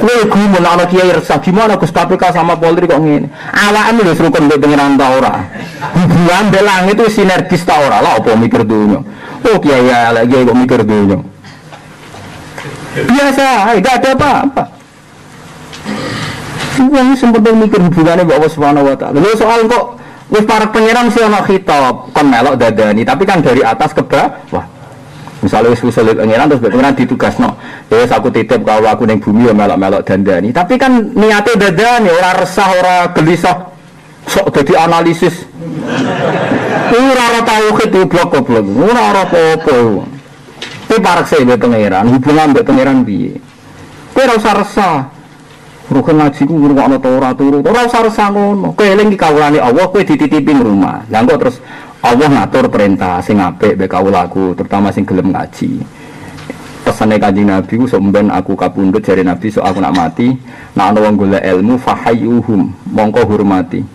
Kowe gumun ana kiai resah gimana Gus KPK sama Polri kok ngene. Awakmu wis rukun mbek pangeran ta ora? Hubungan mbek langit itu sinergis ta ora? Lah apa mikir dunya. Oh kiai lagi kok mikir dunya. Biasa, enggak ada apa-apa. Wong sempet mikir hubungannya mbek Allah Subhanahu wa Ta'ala. Lha soal kok wis para pangeran sih ana khitab kon melok dadani, tapi kan dari atas ke bawah. Misalnya wis usul pangeran terus pangeran ditugasno, ya wis aku titip kalau aku ning bumi ya melok-melok dandani. Tapi kan niate dadani ora resah, ora gelisah. sok dadi analisis. Ora tauhid goblok-goblok. Ora apa-apa. Kowe parekse mbek pangeran, hubungan mbek pangeran piye? Kowe ora usah resah. Rukun ngaji ku ngrungokno ta ora turu. Ora usah resah ngono. Kowe eling iki kawulane Allah, kowe dititipi rumah. Lah kok terus Allah ngatur perintah sing apik mbek kawulaku, terutama sing gelem ngaji. Pesane Kanjeng Nabi ku sok mben aku kapundhut jare Nabi sok aku nak mati, nak ana wong golek ilmu fahayyuhum, mongko hormati.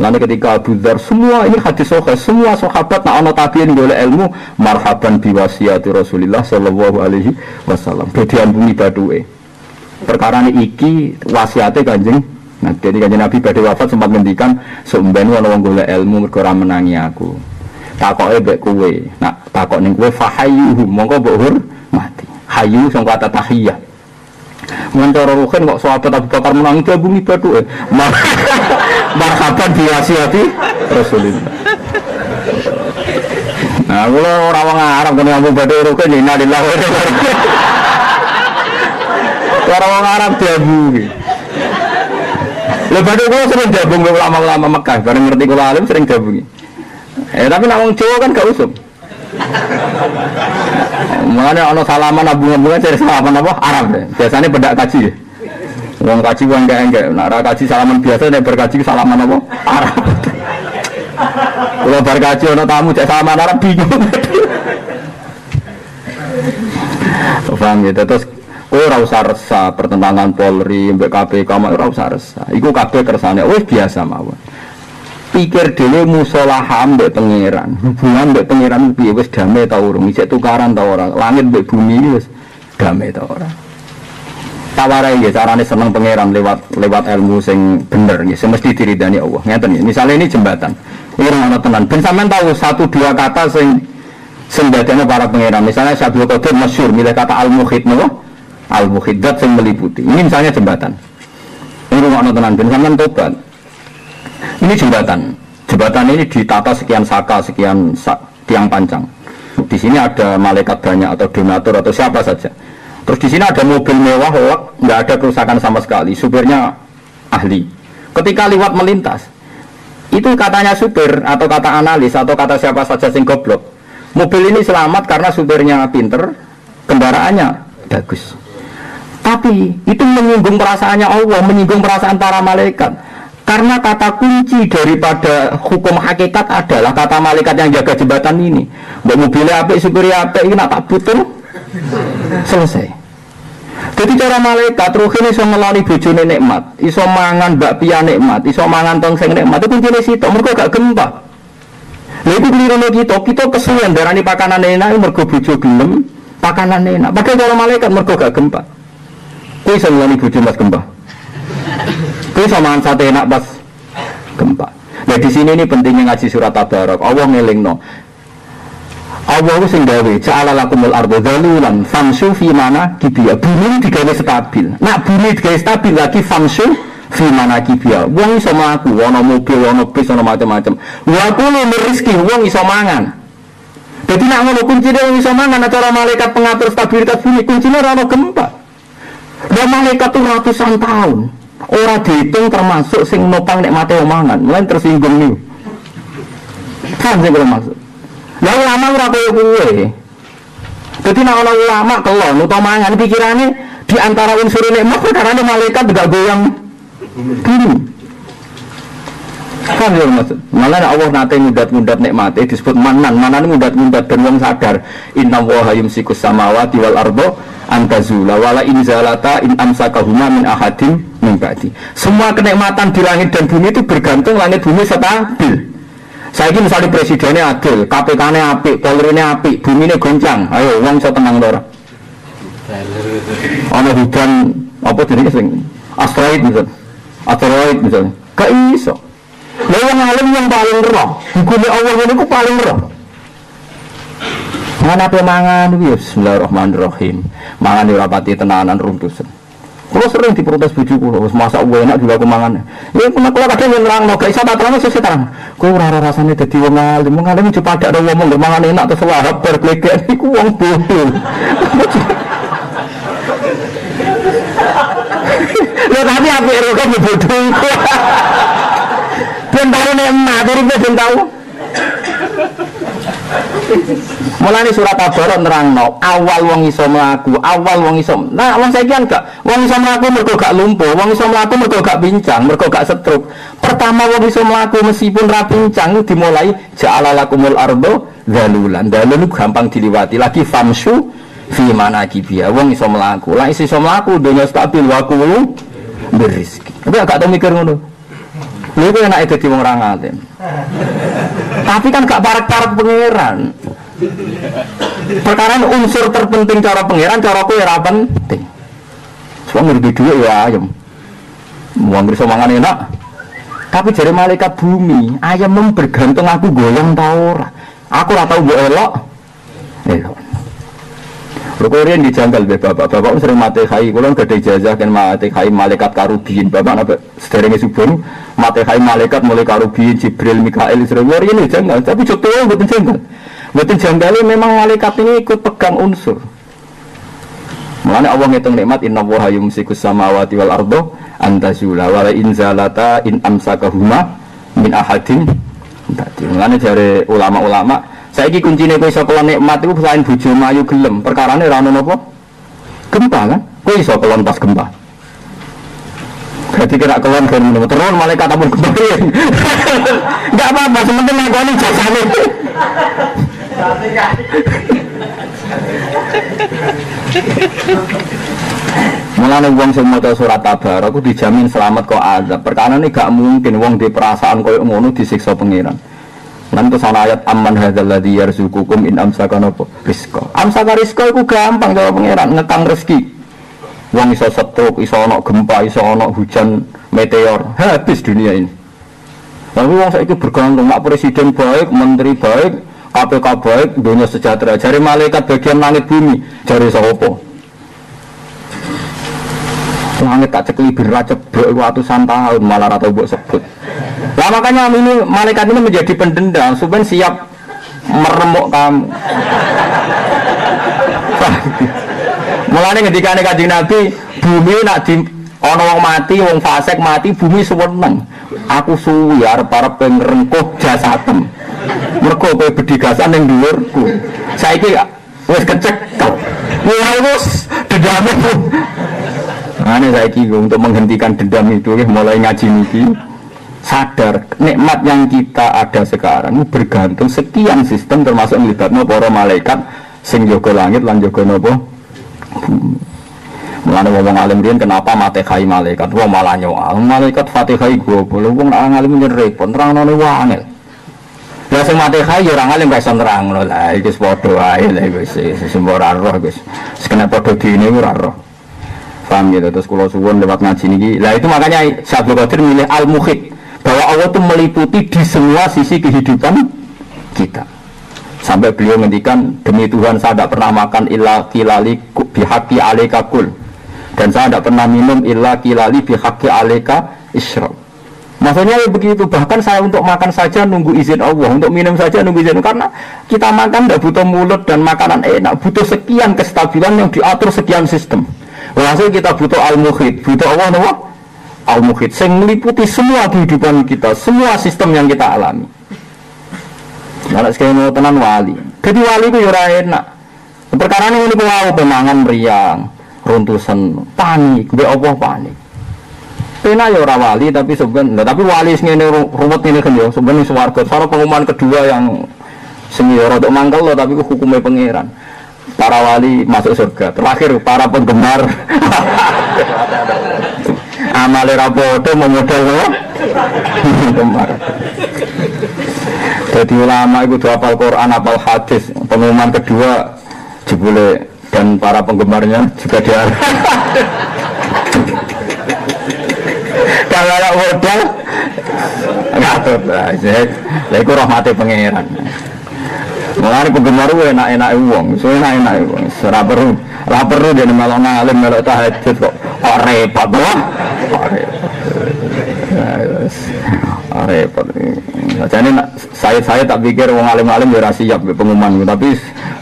Lalu ketika Abu Dzar, semua ini hadis sahih, semua sahabat nak ana tabiin golek ilmu, marhaban biwasiyati Rasulillah sallallahu alaihi wasallam. Dadi ambungi bathuke. Perkara iki wasiate Kanjeng Nabi. Jadi Kanjeng Nabi badhe wafat sempat ngendikan, "Sumben ana wong golek ilmu mergo ora menangi aku." Takoke mbek kowe. Nak takok ning kowe fahayyuhum, mongko mbok hormati. Hayyu sing kata tahiyah. Mencara ruhin kok sahabat Abu Bakar menangi diambungi bathuke. Marhaban biwasiyati Rasulillah. Nah, kula ora wong Arab kene ambung bathuke ruhin innalillahi wa inna ilaihi raji'un. Ora wong Arab diambungi. Lha bathuke kula sering diambung ulama-ulama Mekah, bareng ngerti kula alim sering diambungi. Tapi nek wong Jawa kan gak usum. Mulanya ono salaman abung-abungan cari salaman apa? Arab deh. Biasanya bedak kaji ya. Wong kaji wong enggak. Nak kaji salaman biasa nek berkaji salaman apa? Arab. Kalau berkaji ono tamu cek salaman Arab bingung. Paham gitu. Terus ora usah resah pertentangan Polri mbek KPK ora usah resah. Iku kabeh kersane wis biasa mawon. Pikir dhewe musolaha mbek pangeran. Hubungan mbek pangeran piye wis damai ta urung? Isih tukaran ta ora? Langit mbek bumi wis damai ta ora? Tawarai nggih carane seneng pangeran lewat ilmu sing bener nggih, sing mesti diridani Allah. Ngeten nggih. Misale ini jembatan. Ini ana tenan. Ben sampean tahu satu dua kata sing dadekne para pangeran. Misalnya Syabul Qadir masyhur milih kata al-muhit napa? Al-muhit zat sing meliputi. Ini misalnya jembatan. Ini ana tenan ben sampean tobat. Ini jembatan ini ditata sekian saka, tiang panjang. Di sini ada malaikat banyak atau donatur atau siapa saja. Terus di sini ada mobil mewah, nggak ada kerusakan sama sekali. Supirnya ahli. Ketika lewat melintas, itu katanya supir atau kata analis atau kata siapa saja sing goblok. Mobil ini selamat karena supirnya pinter, kendaraannya bagus. Tapi itu menyinggung perasaannya Allah, menyinggung perasaan para malaikat. Karena kata kunci daripada hukum hakikat adalah kata malaikat yang jaga jembatan ini. Mbak mobilnya apik, supirnya apik, ini nak tak putus selesai. Jadi cara malaikat ruh ini iso ngeloni bojone nikmat, iso mangan bakpia nikmat, iso mangan tongseng nikmat. Itu kuncine sitok, mergo gak gempa. Lha iku klirune kita kesuwen darani pakanan enak mergo bojo gelem, pakanan enak. Padahal cara malaikat mergo gak gempa. Kuwi iso ngeloni bojo mas gempa. Kuwi sama sate enak pas gempa. Nah di sini ini pentingnya ngaji surat Tabarak. Allah ngelingno. Allah sing gawe ja'ala lakumul arda dhalulan famshu fi manakibiha. Bumi digawe stabil. Nak bumi digawe stabil lagi famshu fi manakibiha. Wong iso mlaku, ana mobil, ana bis, ana macam-macam. Wa kullu rezeki wong iso mangan. Dadi nak ngono kuncine wong iso mangan cara malaikat pengatur stabilitas bumi kuncine ora ana gempa. Dan malaikat itu ratusan tahun. Orang dihitung termasuk sing nopang nikmate omangan, mulai tersinggung nih. Kan sing kula maksud. Lah ulama ora koyo kuwe. Dadi nek ana ulama kelon utawa mangan pikirane di antara unsur nikmat karena malaikat gak goyang gini. Kan yo maksud. Malah Allah nate mudat-mudat nikmate disebut manan. Manan mudat-mudat ben wong sadar inna wa yumsikus samawati wal arda antazula wala inzalata in amsakahuma min ahadin min ba'di. Semua kenikmatan di langit dan bumi itu bergantung langit bumi stabil. Saiki misalnya presidennya adil, KPK-ne apik, Polri-ne apik, bumi-ne goncang. Ayo wong iso tenang to ora? Ana hujan apa jenenge sing asteroid misal. Asteroid misal. Gak iso. Lha wong alim yang paling roh, hukume Allah niku paling roh. Mana pemangan iki bismillahirrahmanirrahim. Mangan ora pati tenanan runtusen. Kulo sering diprotes bojo kulo, wis masak enak juga aku mangan. Ya kulo kadang nerangno gak iso tak terang sesuk terang. Kowe ora rasane dadi wong alim cuma padak ora ngomong mangan enak terus lahap berklegek iku wong bodoh. Ya tapi apa ero kan bodoh. Ben tahu nikmat, uripe ben tahu. Mulane surat Tabarak nerangno, awal wong iso mlaku, awal wong iso. Nah, wong saiki kan gak wong iso mlaku mergo gak lumpuh, wong iso mlaku mergo gak pincang, mergo gak stroke. Pertama wong iso mlaku meskipun ra pincang dimulai ja'alalakumul ardo zalulan. Dalul gampang diliwati. Lagi famsu fi manakibiya. Wong iso mlaku. Lah iso mlaku donya stabil wa qulu berizki. Tapi gak tau mikir ngono. Lha iku enak dadi wong ra ngalim. Tapi kan gak parek-parek pangeran. Perkara unsur terpenting cara pangeran, cara kowe ora penting. Soale ngerti dhuwit ya ayam. Wong iso mangan enak. Tapi jare malaikat bumi, ayam bergantung aku goyang ta ora. Aku ora tau mbok elok. Elok. Lho kowe riyen dijanggal be bapak sering mate khai, kula gede ijazah kan mate khai malaikat karubin. Bapak napa sederenge subuh mate khai malaikat mulai karubin, Jibril, Mikail, Israil riyen janggal, tapi contohnya mboten janggal. Mboten janggal memang malaikat ini ikut pegang unsur. Mulane Allah ngitung nikmat innallaha yumsikus samawati wal ardo antazula wa la in zalata in amsakahuma min ahadin. Mulane jare ulama-ulama saiki kuncine kowe iso kelon nikmat iku selain bojo mayu gelem, perkarane ora ono napa? Gempa kan? Kowe iso kelon pas gempa. Berarti kira kelon kan ngono. Terus malaikat ampun gempa. Enggak apa-apa, sementing ngakoni jasane. Mulane wong sing maca surat Tabarak aku dijamin selamat kok azab. Perkara ini gak mungkin wong di perasaan koyo ngono disiksa pangeran. Nanti sana ayat amman hadzal ladzi yarzuqukum in amsaka napa rizqa. Amsaka rizqa iku gampang cara pangeran ngekang rezeki. Wong iso stroke, iso ana gempa, iso ana hujan meteor, habis dunia ini. Tapi wong saiki bergantung mak presiden baik, menteri baik, KPK baik, dunia sejahtera. Jare malaikat bagian langit bumi, jare sapa? Langit tak cekli beraja ratusan tahun malah rata buat sebut. Lah makanya ini malaikat ini menjadi pendendam supaya siap meremuk kamu. Mulane ketika Kanjeng Nabi bumi nak di ana wong mati, wong fasik mati, bumi seneng. Aku suwi arep-arep ngrengkuh jasadem. Mergo kowe bedigasan ning dhuwurku. Saiki wis kecekel. Mulai wis dendame. Ane saiki untuk menghentikan dendam itu mulai ngaji niki sadar nikmat yang kita ada sekarang bergantung sekian sistem termasuk melibatnya para malaikat sing jaga langit lan jaga napa. Mulane wong alim riyen kenapa mate khai malaikat wong malah nyoal malaikat Fatihah iku wong alim repot nerangno wangel. Lah sing mate khai ya ora alim gak iso nerangno lah iki wis padha wae lha wis sembora roh wis kena padha dine ora roh. Paham gitu, terus kalau suwun lewat ngaji niki. Lah itu makanya Syekh Abdul Qadir milih al-muhit bahwa Allah itu meliputi di semua sisi kehidupan kita. Sampai beliau ngendikan demi Tuhan saya tidak pernah makan illa kilali bihaqi alaika kul dan saya tidak pernah minum illa kilali bihaqi alaika isyrab. Maksudnya ya begitu, bahkan saya untuk makan saja nunggu izin Allah, untuk minum saja nunggu izin, karena kita makan tidak butuh mulut dan makanan enak, butuh sekian kestabilan yang diatur sekian sistem. Langsung kita butuh al-muhit, butuh Allah nama al-muhit, yang meliputi semua kehidupan kita, semua sistem yang kita alami. Kalau sekali mau tenan wali, jadi wali itu yura enak. Perkara ini mau pemangan meriang, runtusan, panik, be Allah panik. Pena yura wali, tapi sebenarnya, tapi wali ini ruwet ini kan ya, sebenarnya swarga. Soal pengumuman kedua yang seni yura untuk mangkal loh, tapi hukumnya pangeran. Para wali masuk surga. Terakhir para penggemar amale rapodo memodal penggemar. Jadi ulama itu hafal Quran, hafal hadis. Pengumuman kedua jebule dan para penggemarnya juga dia. Kalau ada modal ngatur lah. Lah iku rahmate pangeran. Mulane penggemar ku enak-enak wong, so enak-enak wong. Ora perlu dene melok ngalim melok tahajud kok repot wae. Repot. Jane saya tak pikir wong alim-alim ya ora siap pengumuman, tapi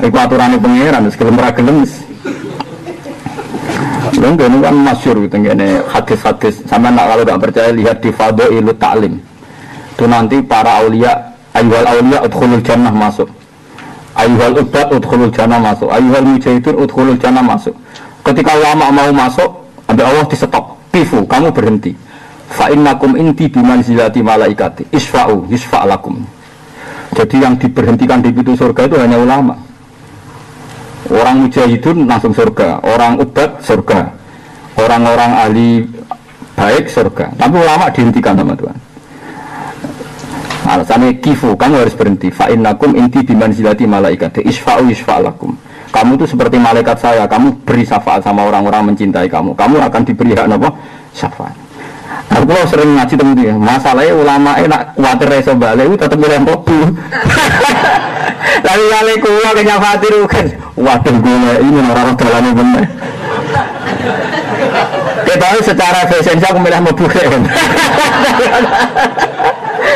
iku aturane pangeran wis gelem ra gelem. Lha ini kan masyhur tengene hadis-hadis. Sampeyan kalau enggak percaya lihat di Fadhailut Ta'lim. Itu itu nanti para aulia, ayyuhal aulia udkhulul jannah masuk, ayyuhal ubad udkhulul jannah masuk, ayyuhal mujahidun udkhulul jannah masuk. Ketika ulama mau masuk, ada Allah di stop, kifu, kamu berhenti. Fa innakum inti bimanzilati malaikati isfa'u yusfa'lakum. Jadi yang diberhentikan di pintu surga itu hanya ulama. Orang mujahidun langsung surga, orang ubad surga, orang-orang ahli baik surga. Tapi ulama dihentikan sama Tuhan. Alasannya kifu, kamu harus berhenti. Fa innakum inti bimanzilati malaikati isfa'u yusfa'lakum. Kamu itu seperti malaikat saya, kamu beri syafaat sama orang-orang mencintai kamu. Kamu akan diberi hak apa? Syafaat. Aku sering ngaji temen dia. Masalahnya ulama nak kuatir reso balik, tetap milih kopi. Lalu kali kulo kenyafati rugen. Waduh gue ini orang jalannya bener. Kita secara fashion aku milih mobil kan.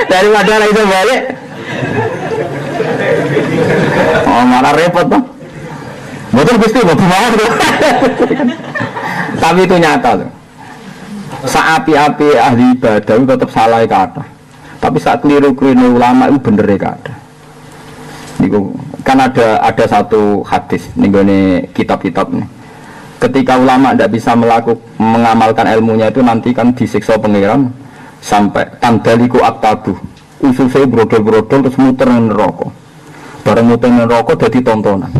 Daripada reso balik. Oh malah repot tuh. Betul Gusti, betul banget. Tapi itu nyata tuh. Saat-api ahli ibadah itu tetap salah kata. Tapi saat keliru-keliru ulama itu bener kata. Niku kan ada satu hadis nih kitab-kitab nih. Ketika ulama tidak bisa mengamalkan ilmunya itu nanti kan disiksa pangeran sampai tandaliku aktabu. Ususnya brodol-brodol terus muter neraka. Bareng muter neraka jadi tontonan.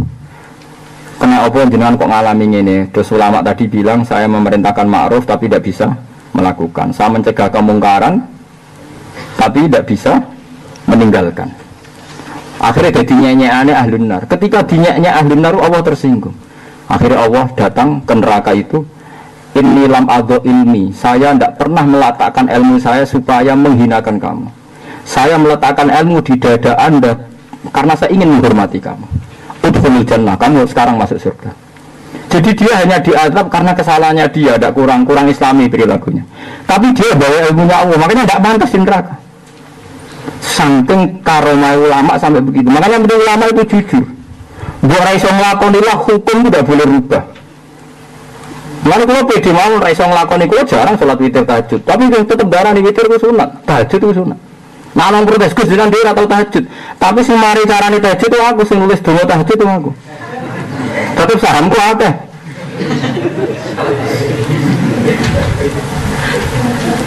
Kena apa jenengan kok ngalami ini? Terus ulama tadi bilang saya memerintahkan ma'ruf tapi tidak bisa melakukan. Saya mencegah kemungkaran tapi tidak bisa meninggalkan. Akhirnya jadi nyanyiannya ahlun nar. Ketika dinyanyi ahlun nar Allah tersinggung. Akhirnya Allah datang ke neraka itu. Inni lam adho ilmi. Saya tidak pernah meletakkan ilmu saya supaya menghinakan kamu. Saya meletakkan ilmu di dada Anda karena saya ingin menghormati kamu. Udkhulul jannah, kamu sekarang masuk surga. Jadi dia hanya diazab karena kesalahannya dia, tidak kurang islami perilakunya. Tapi dia bawa ilmunya Allah, makanya tidak pantas di neraka. Saking karomah ulama sampai begitu. Makanya ulama itu jujur. Buat raiso ngelakonilah hukum tidak boleh rubah. Lalu kalau pede mau raiso ngelakoni, kalau jarang sholat witir tahajud. Tapi tetap darah di witir itu sunat, tahajud itu sunat. Nah, orang protes Gus dengan dia atau tahajud. Tapi si mari carane tahajud itu aku, sing nulis donga tahajud itu aku. Tetap sahamku akeh.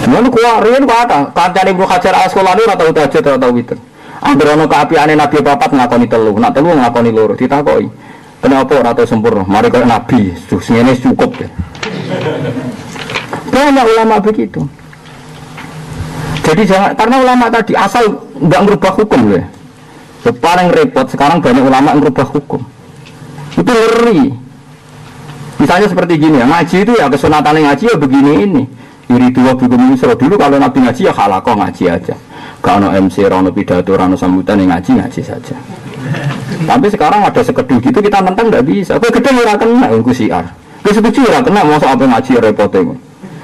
Mun kuwarin kok ada, kancane Ibnu Hajar Al-Asqalani ora tau tahajud ora tau witir. Angger ana kaapiane Nabi papat ngakoni telu, nak telu ngakoni loro, ditakoki. Kenapa ora tau sempurna? Mari kaya Nabi, ngene cukup. Banyak ulama begitu. Jadi jangan, karena ulama tadi asal nggak merubah hukum ya. Paling repot sekarang banyak ulama merubah hukum. Itu ngeri. Misalnya seperti gini ya, ngaji itu ya kesunatan ngaji ya begini ini. Iri dua buku misro dulu kalau Nabi ngaji ya halakoh ngaji aja. Kalau MC, rano pidato, rano sambutan yang ngaji saja. Tapi sekarang ada sekeduh gitu kita nentang nggak bisa. Kau gede ora kena ngku siar. Kau setuju ora kena mau apa ngaji repotnya.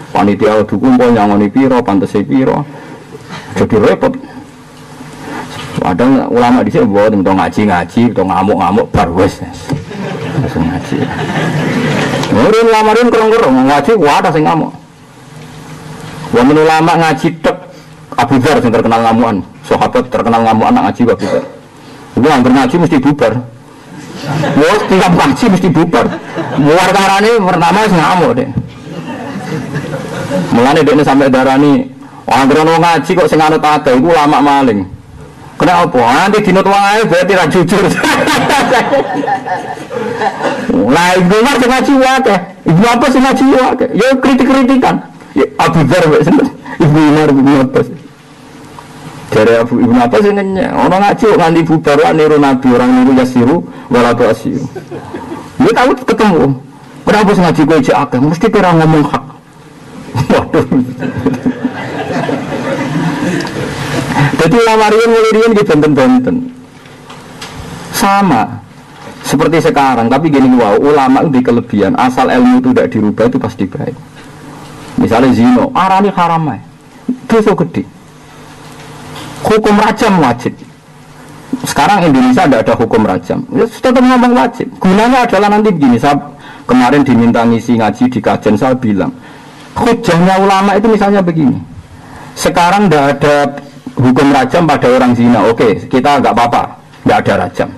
Panitia dukung pun nyangoni piro, pantas piro. Jadi repot. Ada ulama di sini buat untuk ngaji, untuk ngamuk bar wes. Langsung ngaji. Murid lamarin kerong ngaji, wadah sing ngamuk. Wong ulama ngaji tek Abu Dzar yang terkenal ngamuan, sahabat terkenal ngamuan anak ngaji Abu Dzar. Itu hampir ngaji mesti bubar. Wes tiap ngaji mesti bubar. Muar karane pertama sing ngamuk deh. Mulane dekne sampai darani anggere ngaji kok sing anut ate iku ulama maling. Kena apa? Nanti dinut wae berarti ra jujur. Lah ibu mah sing ngaji wae. Ibu apa sing ngaji wae? Ya kritik-kritikan. Ya Abu Dzar wek sinten? Ibu Umar Ibnu Abbas. Dari Ibnu Abbas sing orang ngaji kok nganti bubar wae niru Nabi orang niru yasiru wala tu'asiru. Dia tahu ketemu. Kenapa sing ngaji kowe cek akeh? Mesti kira ngomong hak. Waduh. Jadi ulama-ulama mulai di benten-benten sama seperti sekarang, tapi gini wow, ulama itu di kelebihan asal ilmu itu tidak dirubah itu pasti baik. Misalnya zino, arani haram dosa gede, hukum rajam wajib. Sekarang Indonesia tidak ada hukum rajam, ya tetap ngomong wajib. Gunanya adalah nanti begini, saya kemarin diminta ngisi ngaji di kajian, saya bilang hujahnya ulama itu misalnya begini. Sekarang tidak ada hukum rajam pada orang zina. Oke, kita nggak apa-apa, nggak ada rajam.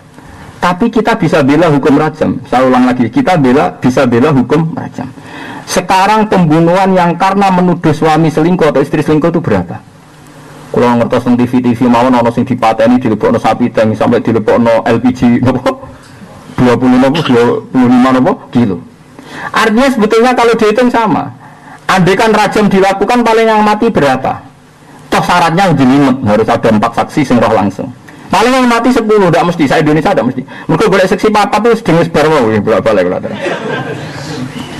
Tapi kita bisa bela hukum rajam. Saya ulang lagi, kita bisa bela hukum rajam. Sekarang pembunuhan yang karena menuduh suami selingkuh atau istri selingkuh itu berapa? Kalau ngertos di TV mawon ono sing dipateni dilebokno sapi teng sampai dilebokno LPG nopo 25 kilo. Artinya sebetulnya kalau dihitung sama. Andaikan rajam dilakukan paling yang mati berapa? Toh syaratnya jelimet, harus ada 4 saksi sing roh langsung. Paling yang mati 10, tidak mesti. Saya Indonesia tidak mesti. Mereka boleh seksi papat itu sedengis barwa, bolak-balik.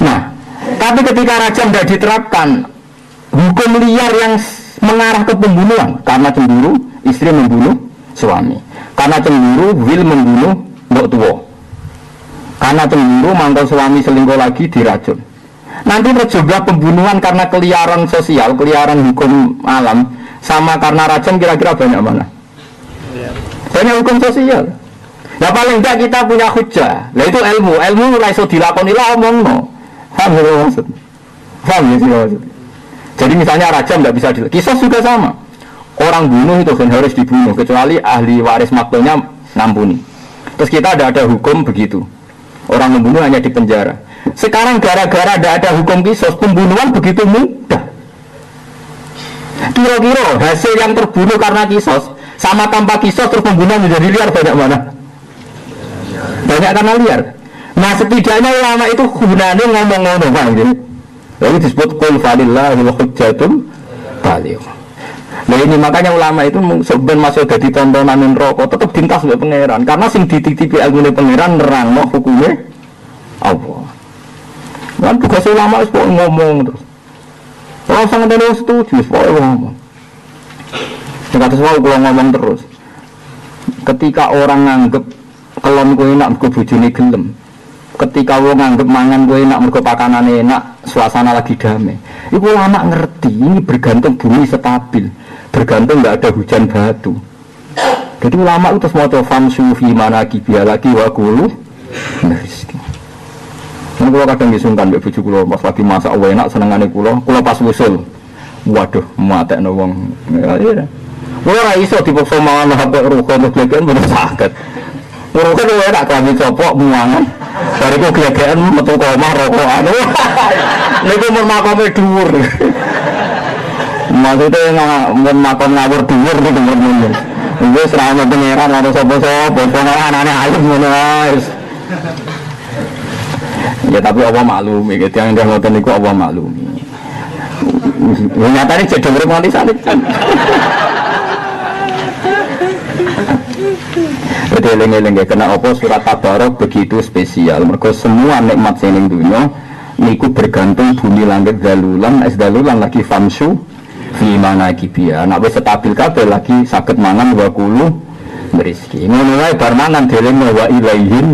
Nah, tapi ketika rajam tidak diterapkan, hukum liar yang mengarah ke pembunuhan, karena cemburu, istri membunuh suami. Karena cemburu, will membunuh mbok tua. Karena cemburu, mantan suami selingkuh lagi diracun. Nanti terjebak pembunuhan karena keliaran sosial, keliaran hukum alam, sama karena rajam kira-kira banyak mana? Banyak hukum sosial. Ya paling enggak kita punya hujah. Lah itu ilmu ora iso dilakoni lah omongno. Paham ya maksud? Paham ya maksud? Jadi misalnya rajam enggak bisa kisah juga sama. Orang bunuh itu kan harus dibunuh kecuali ahli waris maktonya ngampuni. Terus kita ada hukum begitu. Orang membunuh hanya di penjara. Sekarang gara-gara tidak ada hukum kisos, pembunuhan begitu mudah. Kira-kira hasil yang terbunuh karena kisos sama tanpa kisos terus pembunuhan menjadi liar banyak mana? Banyak karena liar. Nah setidaknya ulama itu gunanya ngomong-ngomong kan gitu. Lalu disebut qul falillahil hujjatul baligh. Nah ini makanya ulama itu sebenarnya masih ada di tontonan rokok tetap dintas oleh pangeran karena sing dititipi ilmu pangeran nerangno hukumnya Allah. Kan tugas ulama itu ngomong terus. Kalau sangat ada setuju, pokoknya ngomong. Kata semua kalau ngomong terus. Ketika orang nganggep kelon kowe enak mergo bojone gelem. Ketika wong nganggep mangan kowe enak mergo pakanane enak, suasana lagi damai. Iku ulama ngerti ini bergantung bumi stabil, bergantung enggak ada hujan batu. Jadi ulama itu semua tuh famsu fi manaki bialaki wa qulu rizki. Ini kalau kadang disungkan mbek bojo kula pas lagi masak enak senengane kula pas usul. Waduh, matekno wong. Ya. Ora iso dipaksa mangan HP rokok untuk glegekan bener saged. Rokok itu enak kami copok muangan. Bariku glegekan metu omah rokokan. Niku mun makome dhuwur. Maksudnya mun makom ngawur dhuwur niku men. Wis ra ono pangeran ora sapa-sapa, pokoke anane ayem ngono wae. Ya tapi Allah maklumi, gitu yang dia ngotot niku Allah maklumi. Nyatanya jadi urip nganti sakit kan. Jadi eling-eling kena apa surat Tabarok begitu spesial. Mergo semua nikmat sing dunya niku bergantung bumi langit dalulan, dalulan lagi famsu fi manakibia. Nek wis stabil kabeh lagi saged mangan wa kulu rezeki. Ngono wae bar mangan deleng wa ilaihin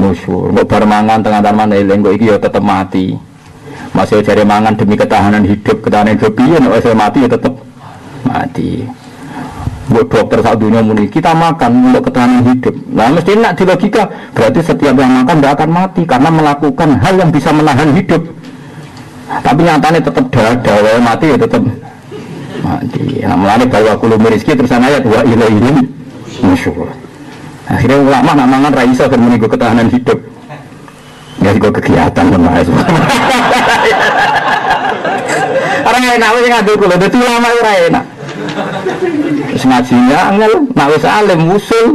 nusyur. Mbok bar mangan tengah-tengah mana eling kok iki ya tetep mati. Masih cari mangan demi ketahanan hidup piye nek wis mati ya tetep mati. Buat dokter saat dunia muni kita makan untuk ketahanan hidup. Nah mesti nak di logika berarti setiap yang makan tidak akan mati karena melakukan hal yang bisa menahan hidup. Tapi nyatanya tetap dawa mati ya tetap mati. Nah mulane bahwa kulum rezeki terus ayat wa ilaihi nusyur. Akhirnya ulama nak mangan ra iso ben meniku ketahanan hidup. Ya iku kegiatan menawa. Orang enak wis ngadu kula dadi ulama ora enak. Wis ngajinya angel, nek wis alim usul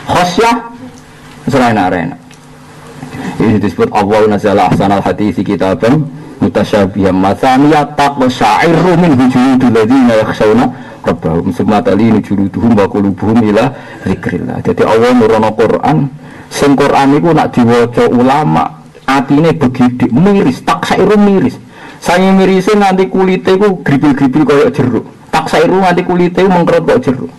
khosyah ora enak. Ini disebut awal nazala ahsanal hadits kitaban mutasyabihan mathaniyat taqsha'iru min hujudil ladzina yakhshawna rabbahum summa talinu juluduhum wa qulubuhum ila zikrillah. Jadi Allah nurono Quran, sing Quran iku nak diwaca ulama atine begidik miris, taqsha'iru miris. Saya mirise nanti kulite iku gripil-gripil kaya jeruk. Taqsha'iru nanti kulite mengkerut kaya jeruk.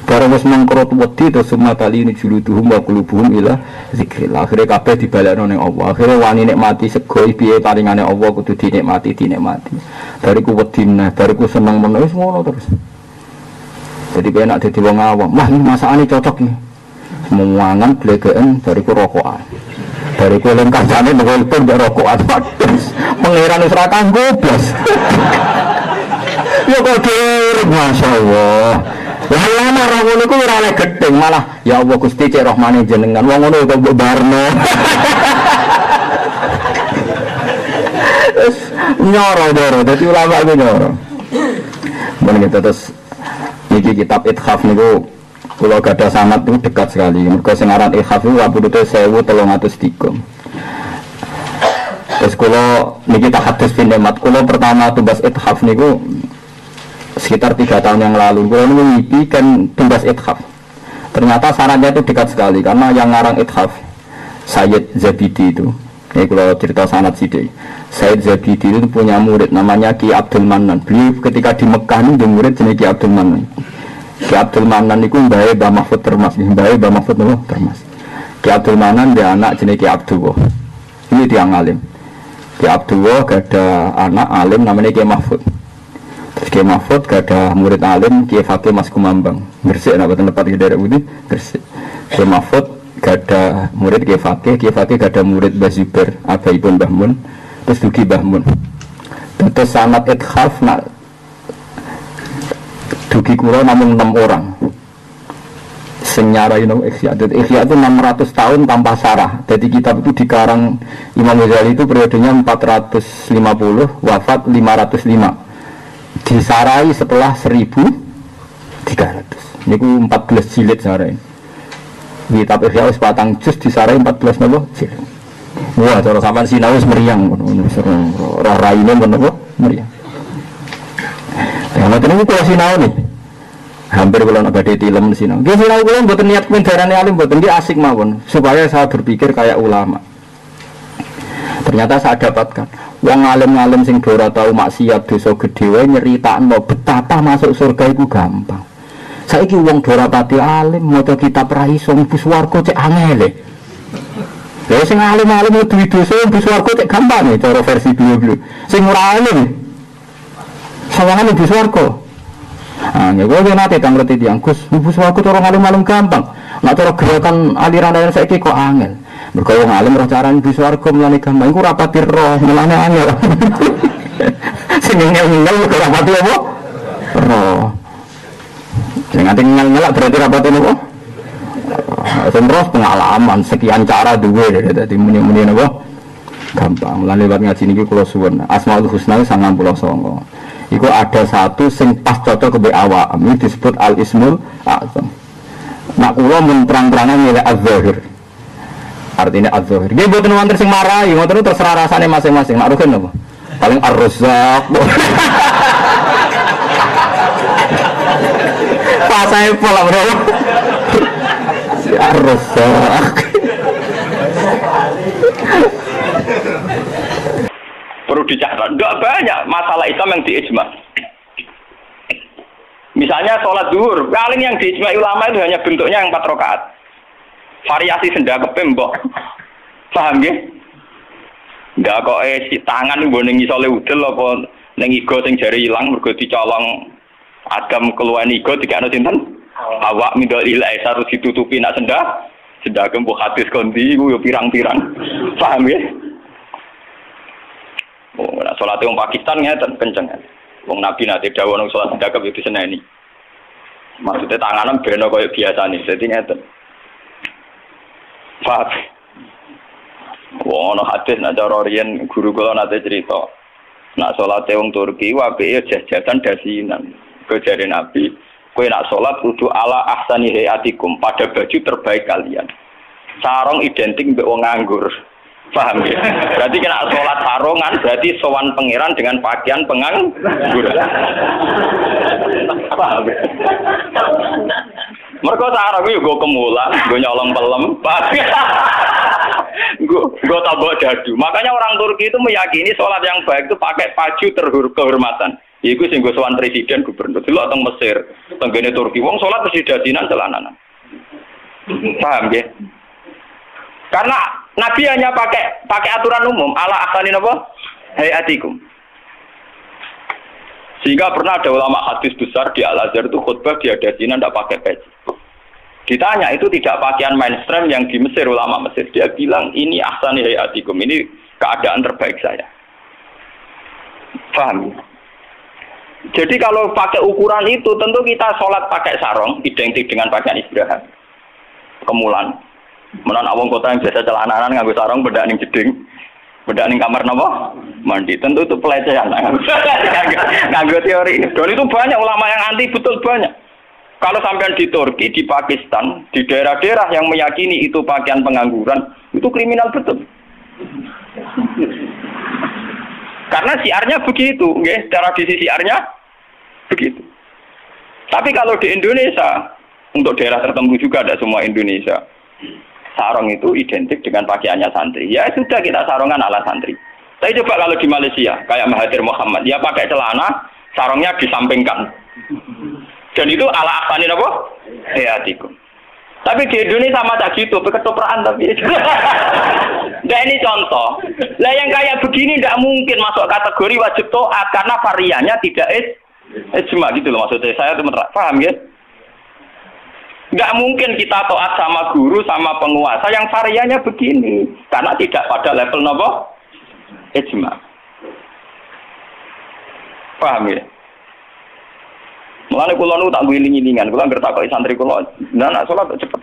Barang wis mengkerut wedi terus summa talinu juluduhum wa qulubuhum ila zikrillah. Akhire kabeh dibalekno ning Allah. Akhire wani nikmati sego piye paringane Allah kudu dinikmati. Bariku wedi meneh, bariku seneng meneh wis ngono terus. Jadi enak dadi wong awam. Wah, ini masakane cocok iki. Semuangan glegeken bariku rokokan. Bariku len kancane nelpon mbek rokokan. Pangeran wis ra kanggo blas. Ya kok derek masyaallah. Lah lama ra ngono ku ora oleh gedeng malah ya Allah Gusti cek rahmane jenengan wong ngono kok mbok barno. Nyoro dadi ulama ku nyoro. Men kita terus niki kitab Ithaf niku kula gadah sanad niku dekat sekali. Mergo sing aran Ithaf niku abudute 1303. Terus kula niki tak hadis pindemat kula pertama tugas Ithaf niku sekitar 3 tahun yang lalu. Kula niku ngipi kan tugas Ithaf. Ternyata syaratnya itu dekat sekali karena yang ngarang Ithaf Sayyid Zabidi itu. Ini kalau cerita sanad sithik. Sayyid Zabidi itu punya murid namanya Ki Abdul Manan. Beliau ketika di Mekah ini murid jenenge Ki Abdul Manan. Ki Abdul Manan itu mbae Mbah Mahfud Termas, mbae Mbah Mahfud Termas. Ki Abdul Manan dia anak jenenge Ki Abdullah. Ini dia alim. Ki Abdullah gada anak alim namanya Ki Mahfud. Terus Ki Mahfud gada murid alim Ki Fakih Mas Kumambang. Gresik napa tempat di daerah Budi, Gresik. Ki Mahfud gada murid Ki Fakih gada murid Mbah Zubair, abaipun Mbah Mun, terus dugi Mbah Mun. Terus sanad Ithaf nak dugi kula namun 6 orang. Senyarai no Ihya. Ihya itu 600 tahun tanpa sarah. Jadi kitab itu dikarang Imam Ghazali itu periodenya 450 wafat 505. Disarai setelah 1300. Niku 14 jilid sarai. Kitab Ihya wis patang juz disarai 14 napa jilid. Wah, cara sampean sinau wis meriang ngono. Ora raine menapa meriang. Ya ngoten niku kula sinau nih. Hampir kalau nak badai tilem di sini. Dia sinau kula mboten niat pendarane alim mboten dia asik mawon supaya saya berpikir kayak ulama. Ternyata saya dapatkan wong alim-alim sing ora tau maksiat dosa gedhe wae nyeritakno betapa masuk surga itu gampang. Saiki wong ora pati alim maca kitab ra iso mlebu swarga cek angel. Lha sing alim-alim duwe dosa mlebu swarga cek gampang cara versi beliau. Sing ora alim sawangane mlebu swarga. Ah, ya gue nanti kan ngerti tiang Gus, bubus aku orang alim-alim gampang. Nak cara gerakan aliran saiki kok angel. Mergo wong alim roh carane bubus warga mulane gampang. Iku rapati roh mulane angel. Sing ngel-ngel kok rapati apa? Roh. Sing nganti ngel-ngel berarti rapati apa? Terus pengalaman sekian cara duwe dadi muni-muni napa? Gampang. Mulane lewat ngaji niki kula suwun. Asmaul Husna 99. Iku ada satu sing pas cocok ke awak. Ini disebut al-ismul a'zam. Nak kula mun terang-terangan milih az-zahir. Artinya az-zahir. Nggih mboten wonten sing marahi, ngoten terserah rasane masing-masing. Nak rugen napa? Paling ar-razzaq. Pas saya pola bro. Si ar-razzaq. Perlu dicatat, enggak banyak masalah Islam yang diijma. Misalnya sholat zuhur, paling yang diijma ulama itu hanya bentuknya yang 4 rakaat. Variasi sendal kepembok, paham ya? Enggak kok si tangan gue nengi soleh udel apa nengi go sing jari hilang mergo dicolong agam keluar nigo tiga anu sinten awak midol ilai harus ditutupi nak sendal kembok hadis kondi gue pirang-pirang, paham ya? Oh, nah, sholat wong Pakistan ngeten kenceng. Wong Nabi nate dawuh nang sholat sedekah itu seneni. Maksudnya tanganan beno koyo biasane. Dadi ngeten. Fat. Wong ana hadis nak cara riyen guru kula nate cerita. Nak sholat wong Turki wae jajan dasinan. Kejare Nabi, kowe nak sholat kudu ala ahsani hayatikum pada baju terbaik kalian. Sarung identik mbek wong nganggur. Paham ya? Berarti kena sholat sarungan, berarti sowan pangeran dengan pakaian penganggur. Paham ya? Mereka sarung itu gue kemulan, gue nyolong pelem. Gue tabok dadu. Makanya orang Turki itu meyakini sholat yang baik itu pakai baju kehormatan. Iku sing gue sowan presiden gubernur. Dulu atau Mesir, tenggene Turki. Wong sholat mesti dadinan celananan. Paham ya? Karena Nabi hanya pakai aturan umum ala ahsani napa hayatikum. Sehingga pernah ada ulama hadis besar di Al-Azhar itu khutbah dia dasinan tidak pakai peci. Ditanya itu tidak pakaian mainstream yang di Mesir ulama Mesir. Dia bilang ini ahsani hayatikum, ini keadaan terbaik saya. Paham? Jadi kalau pakai ukuran itu, tentu kita sholat pakai sarung, identik dengan pakaian istirahat. Kemulan. Menon awang kota yang biasa celananan nganggo sarung bedak ning jeding. Bedak ning kamar napa? Mandi. Tentu itu pelecehan. Nganggo teori. Dan itu banyak ulama yang anti, betul banyak. Kalau sampean di Turki, di Pakistan, di daerah-daerah yang meyakini itu pakaian pengangguran, itu kriminal betul. Karena siarnya begitu, nggih, tradisi siarnya begitu. Tapi kalau di Indonesia, untuk daerah tertentu juga, ada semua Indonesia, sarung itu identik dengan pakaiannya santri. Ya sudah, kita sarungan ala santri. Tapi coba kalau di Malaysia, kayak Mahathir Mohamad, dia pakai celana, sarungnya disampingkan. Dan itu ala ahsanin apa? Hayatikum. Tapi di Indonesia sama tak gitu, ketoprak tapi. Nah ini contoh. Lah yang kayak begini tidak mungkin masuk kategori wajib taat karena variannya tidak ijma gitu loh maksudnya. Saya teman paham ya? Nggak mungkin kita taat sama guru sama penguasa yang variannya begini karena tidak pada level nopo ijma. Paham ya? Mulane kula nu tak wiling-wilingan, kula ngerti takoki santri kula, nak salat cepet.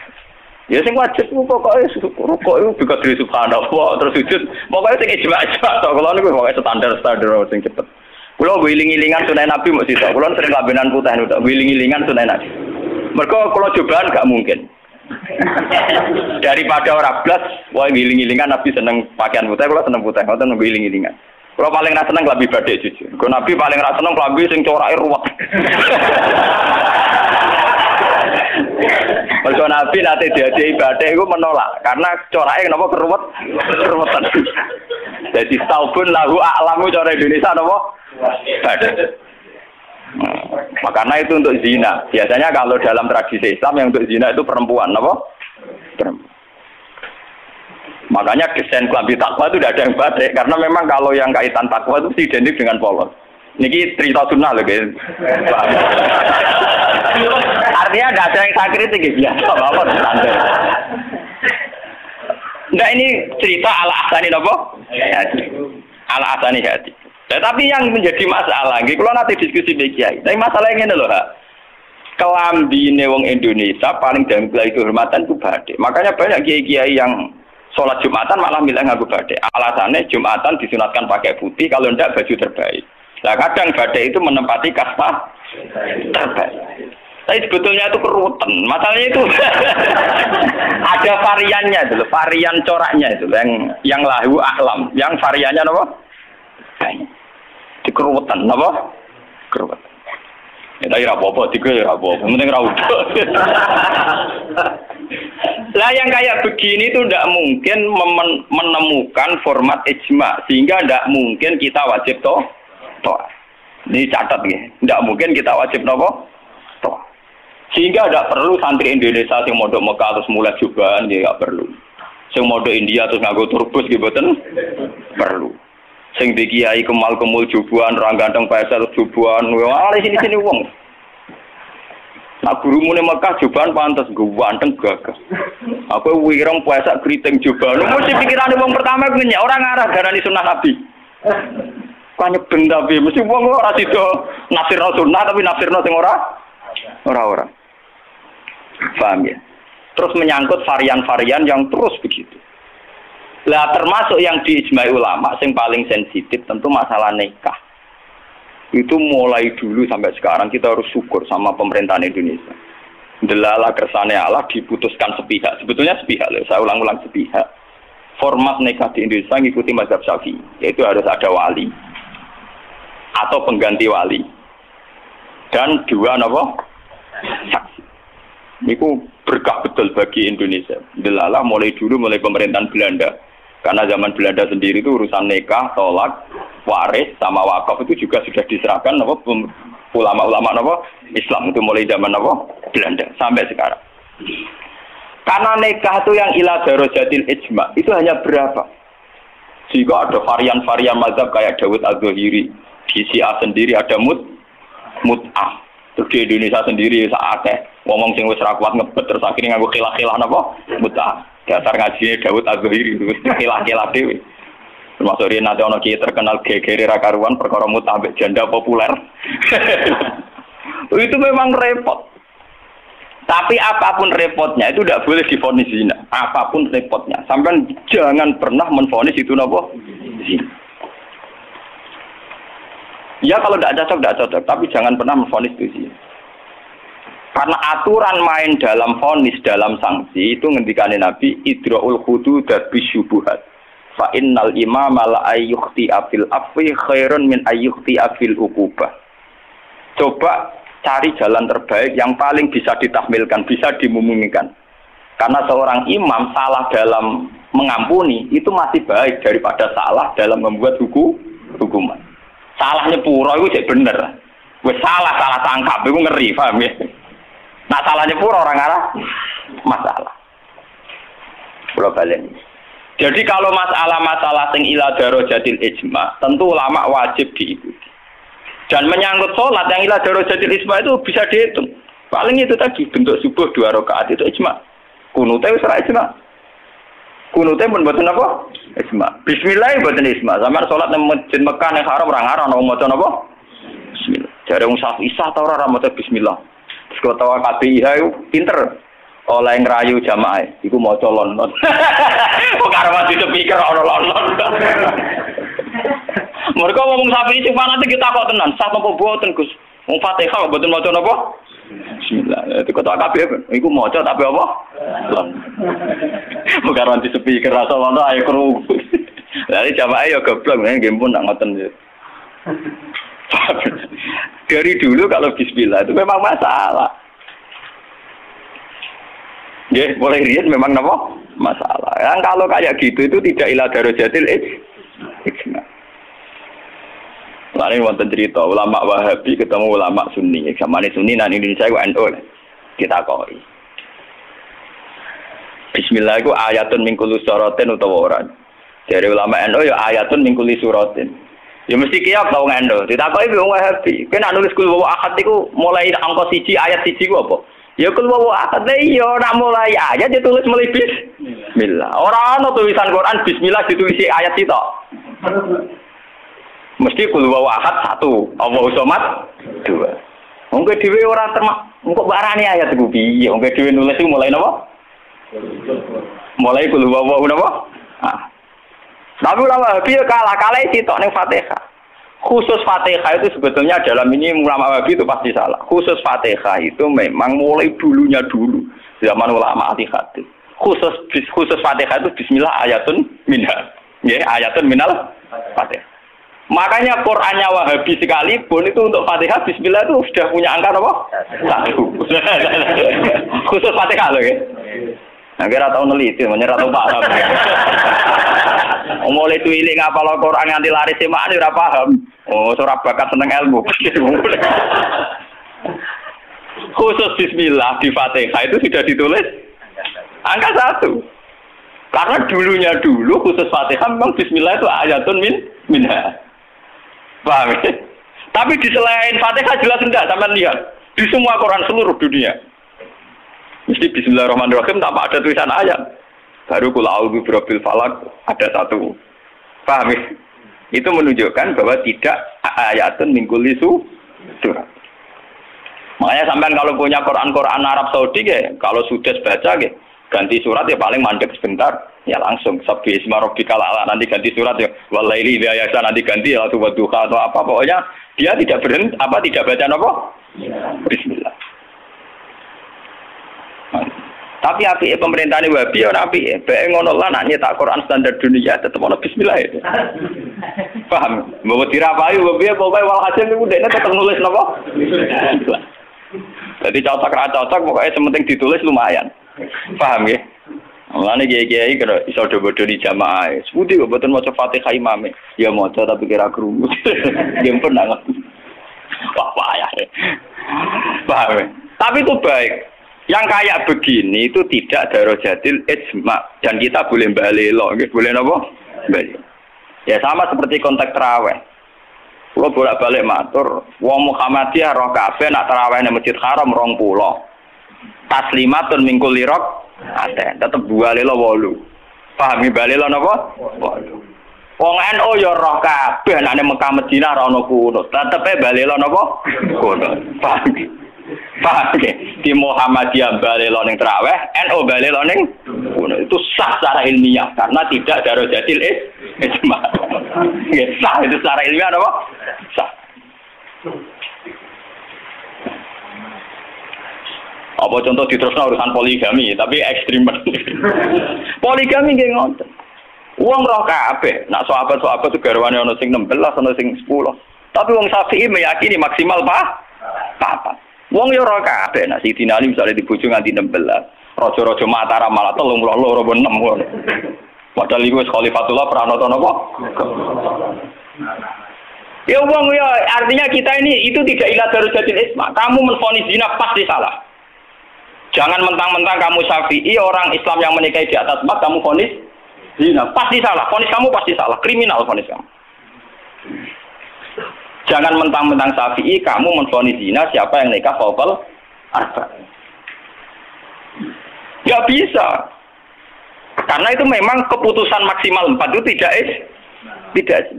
Ya sing wajib pokoke rukuk iku bikadri subhanallah terus sujud, pokoke sing ijma-ijma to kula niku pokoke standar-standar sing cepet. Kula wiling-wilingan sunah Nabi mesti to. Kula sering lambenan putih niku tak wiling-wilingan sunah Nabi. Mergo kula cobaan gak mungkin. Daripada ora blas, wae wiling-wilingan Nabi seneng pakaian putih, kula seneng putih, ngoten wiling-wilingan. Kalau paling rasa seneng klambi badhe jujur. Kalau Nabi paling rasa seneng klambi sing corake ruwet. Kalau Nabi nanti diadai badhe iku menolak karena corake kenapa keruwetan. Jadi taubun lahu a'lamu cara Indonesia napa? Badhe. Makanya itu untuk zina. Biasanya kalau dalam tradisi Islam yang untuk zina itu perempuan, napa? Perempuan. Makanya desain klambi takwa itu tidak ada yang badai karena memang kalau yang kaitan takwa itu identik dengan polos. Niki cerita sunnah loh guys. Artinya tidak ada yang saya kritik biasa apa standar. Nah ini cerita ala asani apa? Ala asani hati. Tapi yang menjadi masalah, kalau nanti diskusi kiai. Tapi masalahnya ini loh, kelambine wong Indonesia paling damai kehormatan itu badai. Makanya banyak kiai-kiai yang sholat Jumatan malah milih nganggo badai. Alasannya Jumatan disunatkan pakai putih, kalau tidak baju terbaik. Nah kadang badai itu menempati kasta terbaik. Tapi sebetulnya itu keruwetan. Masalahnya itu ada variannya itu, varian coraknya itu yang lahu a'lam, yang variannya apa? Di keruwetan, apa? Keruwetan. Ya tapi apa-apa, tiga ya apa-apa, penting rawuh. Lah yang kayak begini itu tidak mungkin menemukan format ijma sehingga tidak mungkin kita wajib toh. Ini catat ya, tidak mungkin kita wajib nopo toh. Sehingga tidak perlu santri Indonesia yang modok Mekah terus mulai jubahan ya nggak perlu. Sing modok India terus nganggo turbus gitu perlu. Sing di kiai kemal-kemul jubuhan, orang ganteng pesel jubuhan, wah sini wong. Nah gurumu nih Mekah jubahan pantas gue ganteng gagah. Aku wirong puasa keriting jubahan. Mesti pikiran wong pertama punya orang arah darani sunnah Nabi. Kanya benda tapi mesti wong ora sida nafsirno sunnah tapi nafsirno sing ora. Paham ya? Terus menyangkut varian-varian yang terus begitu. Lah termasuk yang diijmai ulama yang paling sensitif tentu masalah nikah. Itu mulai dulu sampai sekarang kita harus syukur sama pemerintahan Indonesia. Delala kersane Allah diputuskan sepihak. Sebetulnya sepihak loh, saya ulang-ulang sepihak. Format nikah di Indonesia ngikuti mazhab Syafi'i, yaitu harus ada wali atau pengganti wali dan dua saksi. Itu berkah betul bagi Indonesia. Delala mulai pemerintahan Belanda. Karena zaman Belanda sendiri itu urusan nikah, tolak, waris, sama wakaf itu juga sudah diserahkan ulama-ulama Islam itu mulai zaman Belanda sampai sekarang. Karena nikah itu yang ila darajatil ijma itu hanya berapa? Jika ada varian-varian mazhab kayak Dawud Az-Zahiri, di Syiah sendiri ada mut'ah. Terus di Indonesia sendiri saatnya ngomong sing wis ra kuat ngebet terus akhirnya nganggo khilah-khilah mut'ah. Dasar ngajinya Dawud Az-Zahiri itu khilah-khilah dhewe. Termasuk dia nanti orang kiai terkenal gegere rakaruan perkara mutabik janda populer. Itu memang repot. Tapi apapun repotnya itu tidak boleh divonis zina. Apapun repotnya, sampai jangan pernah menvonis itu nopo zina. Ya kalau tidak cocok, tapi jangan pernah menvonis itu zina. Karena aturan main dalam vonis, dalam sanksi itu ngendikane Nabi idraul hudud bisyubuhat. Fa innal imama la ayyukhti afil afwi khairun min ayyukhti afil uqubah. Coba cari jalan terbaik yang paling bisa ditahmilkan, bisa dimumingkan. Karena seorang imam salah dalam mengampuni itu masih baik daripada salah dalam membuat hukuman. Salah nyepuro itu jadi bener. Wes salah tangkap itu ngeri, paham ya? Nah salah nyepuro orang arah masalah. Pulau balen. Jadi kalau masalah-masalah sing ila darajatil ijma, tentu ulama wajib diikuti. Dan menyangkut sholat yang ila darajatil ijma itu bisa dihitung. Paling itu tadi bentuk subuh 2 rakaat itu ijma. Kunute wis ora ijma. Kunute pun mboten apa? Ijma. Bismillah mboten ijma. Sampeyan sholat nang masjid Mekah ning haram ora ngarang ana maca napa? Bismillah. Jare wong Syafi'i ta ora maca bismillah. Terus kota KPIH itu pinter. Oleh ngrayu jamaah iku maca London. Kok karo mati speaker ana London. Mereka ngomong sapi sing fanatik kita kok tenan, sah apa boten Gus? Wong Fatihah boten maca napa? Bismillah. Itu kota kabeh iku maca tapi apa? Kok karo mati speaker rasa ngono ayo krungu. Lah jamaah ya goblok nggih pun nak ngoten. Dari dulu kalau bismillah itu memang masalah. Ya, boleh lihat memang apa? Masalah. Yang kalau kayak gitu itu tidak ila darajatil ijma. Lain wonten cerita ulama Wahabi ketemu ulama Sunni. Zamane Sunni nang Indonesia ku NU. Kita koi. Bismillah iku ayatun min kulli suratin utawa ora. Dari ulama NU ya ayatun min kulli suratin. Ya mesti kiyak tau ngendo. Ditakoki wong Wahabi. Kena nulis kul wa ahad iku mulai angka 1 ayat 1 ku apa? Ya kul wa ahad iya nak mulai ayat ditulis mulai bismillah. Ora ana tulisan Quran bismillah ditulis ayat itu. Mesti kul wa ahad 1, Allahu samad 2. Wong dhewe ora termak engko barani ayat iku piye? Wong dhewe nulis iku mulai napa? Mulai kul wa napa? Ah. Tapi ulama Wahabi kalah sitok ning Fatihah. Khusus Fatihah itu sebetulnya dalam ini ulama Wahabi itu pasti salah. Khusus Fatihah itu memang mulai dulunya dulu zaman ulama Al-Hadis. Khusus Fatihah itu bismillah ayatun minha. Ya, ayatun minal Fatihah. Makanya Qur'annya Wahabi sekalipun itu untuk Fatihah bismillah itu sudah punya angka apa? 1. Khusus Fatihah loh ya. Nah, kira tau neliti, menyerah tau paham. Mulai tuilik ngapal Al-Quran nganti lari semak ini ora paham. Oh, ora bakat seneng ilmu. Khusus bismillah di Fatihah itu sudah ditulis angka 1. Karena dulunya dulu khusus Fatihah memang bismillah itu ayatun minha. Paham ya? Tapi di selain Fatihah jelas enggak, sampean lihat. Di semua Quran seluruh dunia. Mesti bismillahirrahmanirrahim tanpa ada tulisan ayat. Baru kul a'udzu birabbil falaq ada 1. Paham ya? Itu menunjukkan bahwa tidak ayatun min kulli surat. Makanya sampean kalau punya Quran Arab Saudi ya, kalau sudah baca ya, ganti surat ya paling mandek sebentar, ya langsung sabbi isma rabbikal a'la nanti ganti surat ya walaili idza yasha nanti ganti ya duha atau apa pokoknya dia tidak berhenti tidak baca apa? Bismillah. Tapi api pemerintah ini Wahabi ya api bae ngono lah nak nyetak Quran standar dunia tetep ono bismillah itu. Paham? Mbok dirapahi Wahabi pokoke walhasil niku dekne tetep nulis napa? Bismillah. Jadi cocok ra cocok pokoknya sementing ditulis lumayan. Paham ya? Mulane kiai-kiai kira iso bodo di jamaah. Sepundi kok mboten maca Fatihah imame. Ya maca tapi kira krungu. Nggih pun nang. Wah payah. Paham ya? Tapi itu baik. Yang kayak begini itu tidak darajatil ijma dan kita boleh balelo, boleh napa? Balelo. Ya sama seperti konteks tarawih. Kalau bolak-balik matur, wong Muhammadiyah roh kabeh nak tarawih nang Masjid Haram 20. Taslimatun min kulli rakaat, tetep balelo 8. Pahami balelo napa? 8. Wong NU ya roh kabeh nek Mekah Madinah ora ono kunut. Tetepe balelo napa? Kunut. Paham iki? Paham iki? Di Muhammadiyah balelo ning traweh, NU balelo ning kunut. Itu sah secara ilmiah karena tidak darajatil ijma. Nggih, sah itu secara ilmiah napa? Sah. Apa contoh diterusno urusan poligami, tapi ekstrim. Poligami nggih ngoten. Wong roh kabeh, nak sahabat-sahabat garwane ana sing 16, ana sing 10. Tapi wong Syafi'i meyakini maksimal papat. Wong yo roh kabeh, nak Sidina Ali misale dibojo nganti 16. Raja-raja Mataram malah 32 apa 6 ngono. Padahal iku wis Khalifatullah pranata napa? Ya wong ya artinya kita ini itu tidak ila darujatil isma. Kamu menvonis zina pasti salah. Jangan mentang-mentang kamu Syafi'i orang Islam yang menikahi di atas 4 kamu vonis zina, pasti salah. Vonis kamu pasti salah, kriminal vonis kamu. Jangan mentang-mentang Syafi'i kamu menvonis zina siapa yang nikah fawqal arba. Enggak bisa. Karena itu memang keputusan maksimal 4 itu tidak.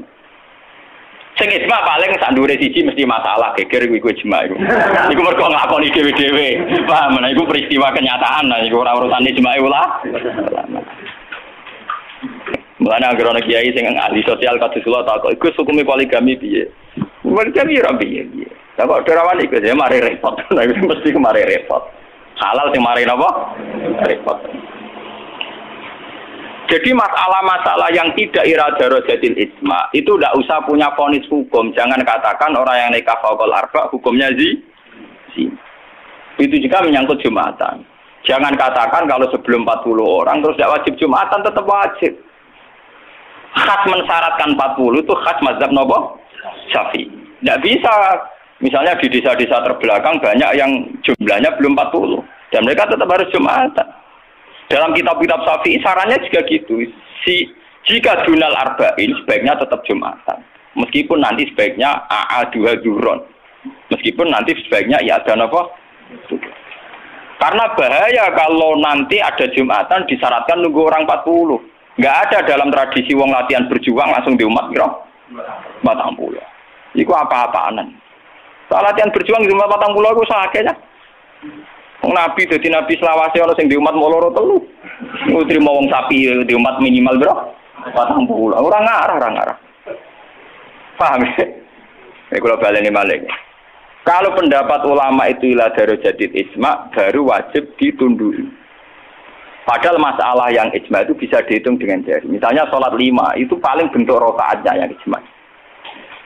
Sing isma paling sak ndure siji mesti masalah geger iku ijma iku. Iku mergo nglakoni dhewe-dhewe. Paham, nah iku peristiwa kenyataan, nah iku ora urusan ijma ulama. Mulane anggere ana kiai sing ahli sosial kados kula takok, "Iku hukume poligami piye?" Poligami ora piye. Lah kok derawan iku ya mari repot. Nah iku mesti mari repot. Halal sing mari napa? Repot. Jadi masalah-masalah yang tidak iradarojatil ijma itu tidak usah punya vonis hukum. Jangan katakan orang yang nikah fawqal arba hukumnya zina. Itu juga menyangkut Jumatan. Jangan katakan kalau sebelum 40 orang terus tidak wajib Jumatan, tetap wajib. Khas mensyaratkan 40 itu khas mazhab nopo? Syafi'i. Tidak bisa. Misalnya di desa-desa terbelakang banyak yang jumlahnya belum 40 dan mereka tetap harus Jumatan. Dalam kitab-kitab Syafi'i sarannya juga gitu. Jika dunal arba'in sebaiknya tetap Jumatan. Meskipun nanti sebaiknya AA2 duron. Meskipun nanti sebaiknya ya ada apa? Karena bahaya kalau nanti ada Jumatan disyaratkan nunggu orang 40. Enggak ada dalam tradisi wong latihan berjuang langsung di umat kira 40. Iku apa-apaanan. Soal latihan berjuang di umat 40 iku sakene. Wong Nabi dadi Nabi selawase ana sing di umat loro telu. Iku trimo wong sapi di umat minimal bro 40. Ora ngarah. Paham ya? Nek kula baleni malih. Kalau pendapat ulama itu ila darajatid ijma baru wajib ditunduk. Padahal masalah yang ijma itu bisa dihitung dengan jari. Misalnya sholat 5 itu paling bentuk rakaatnya yang ijma.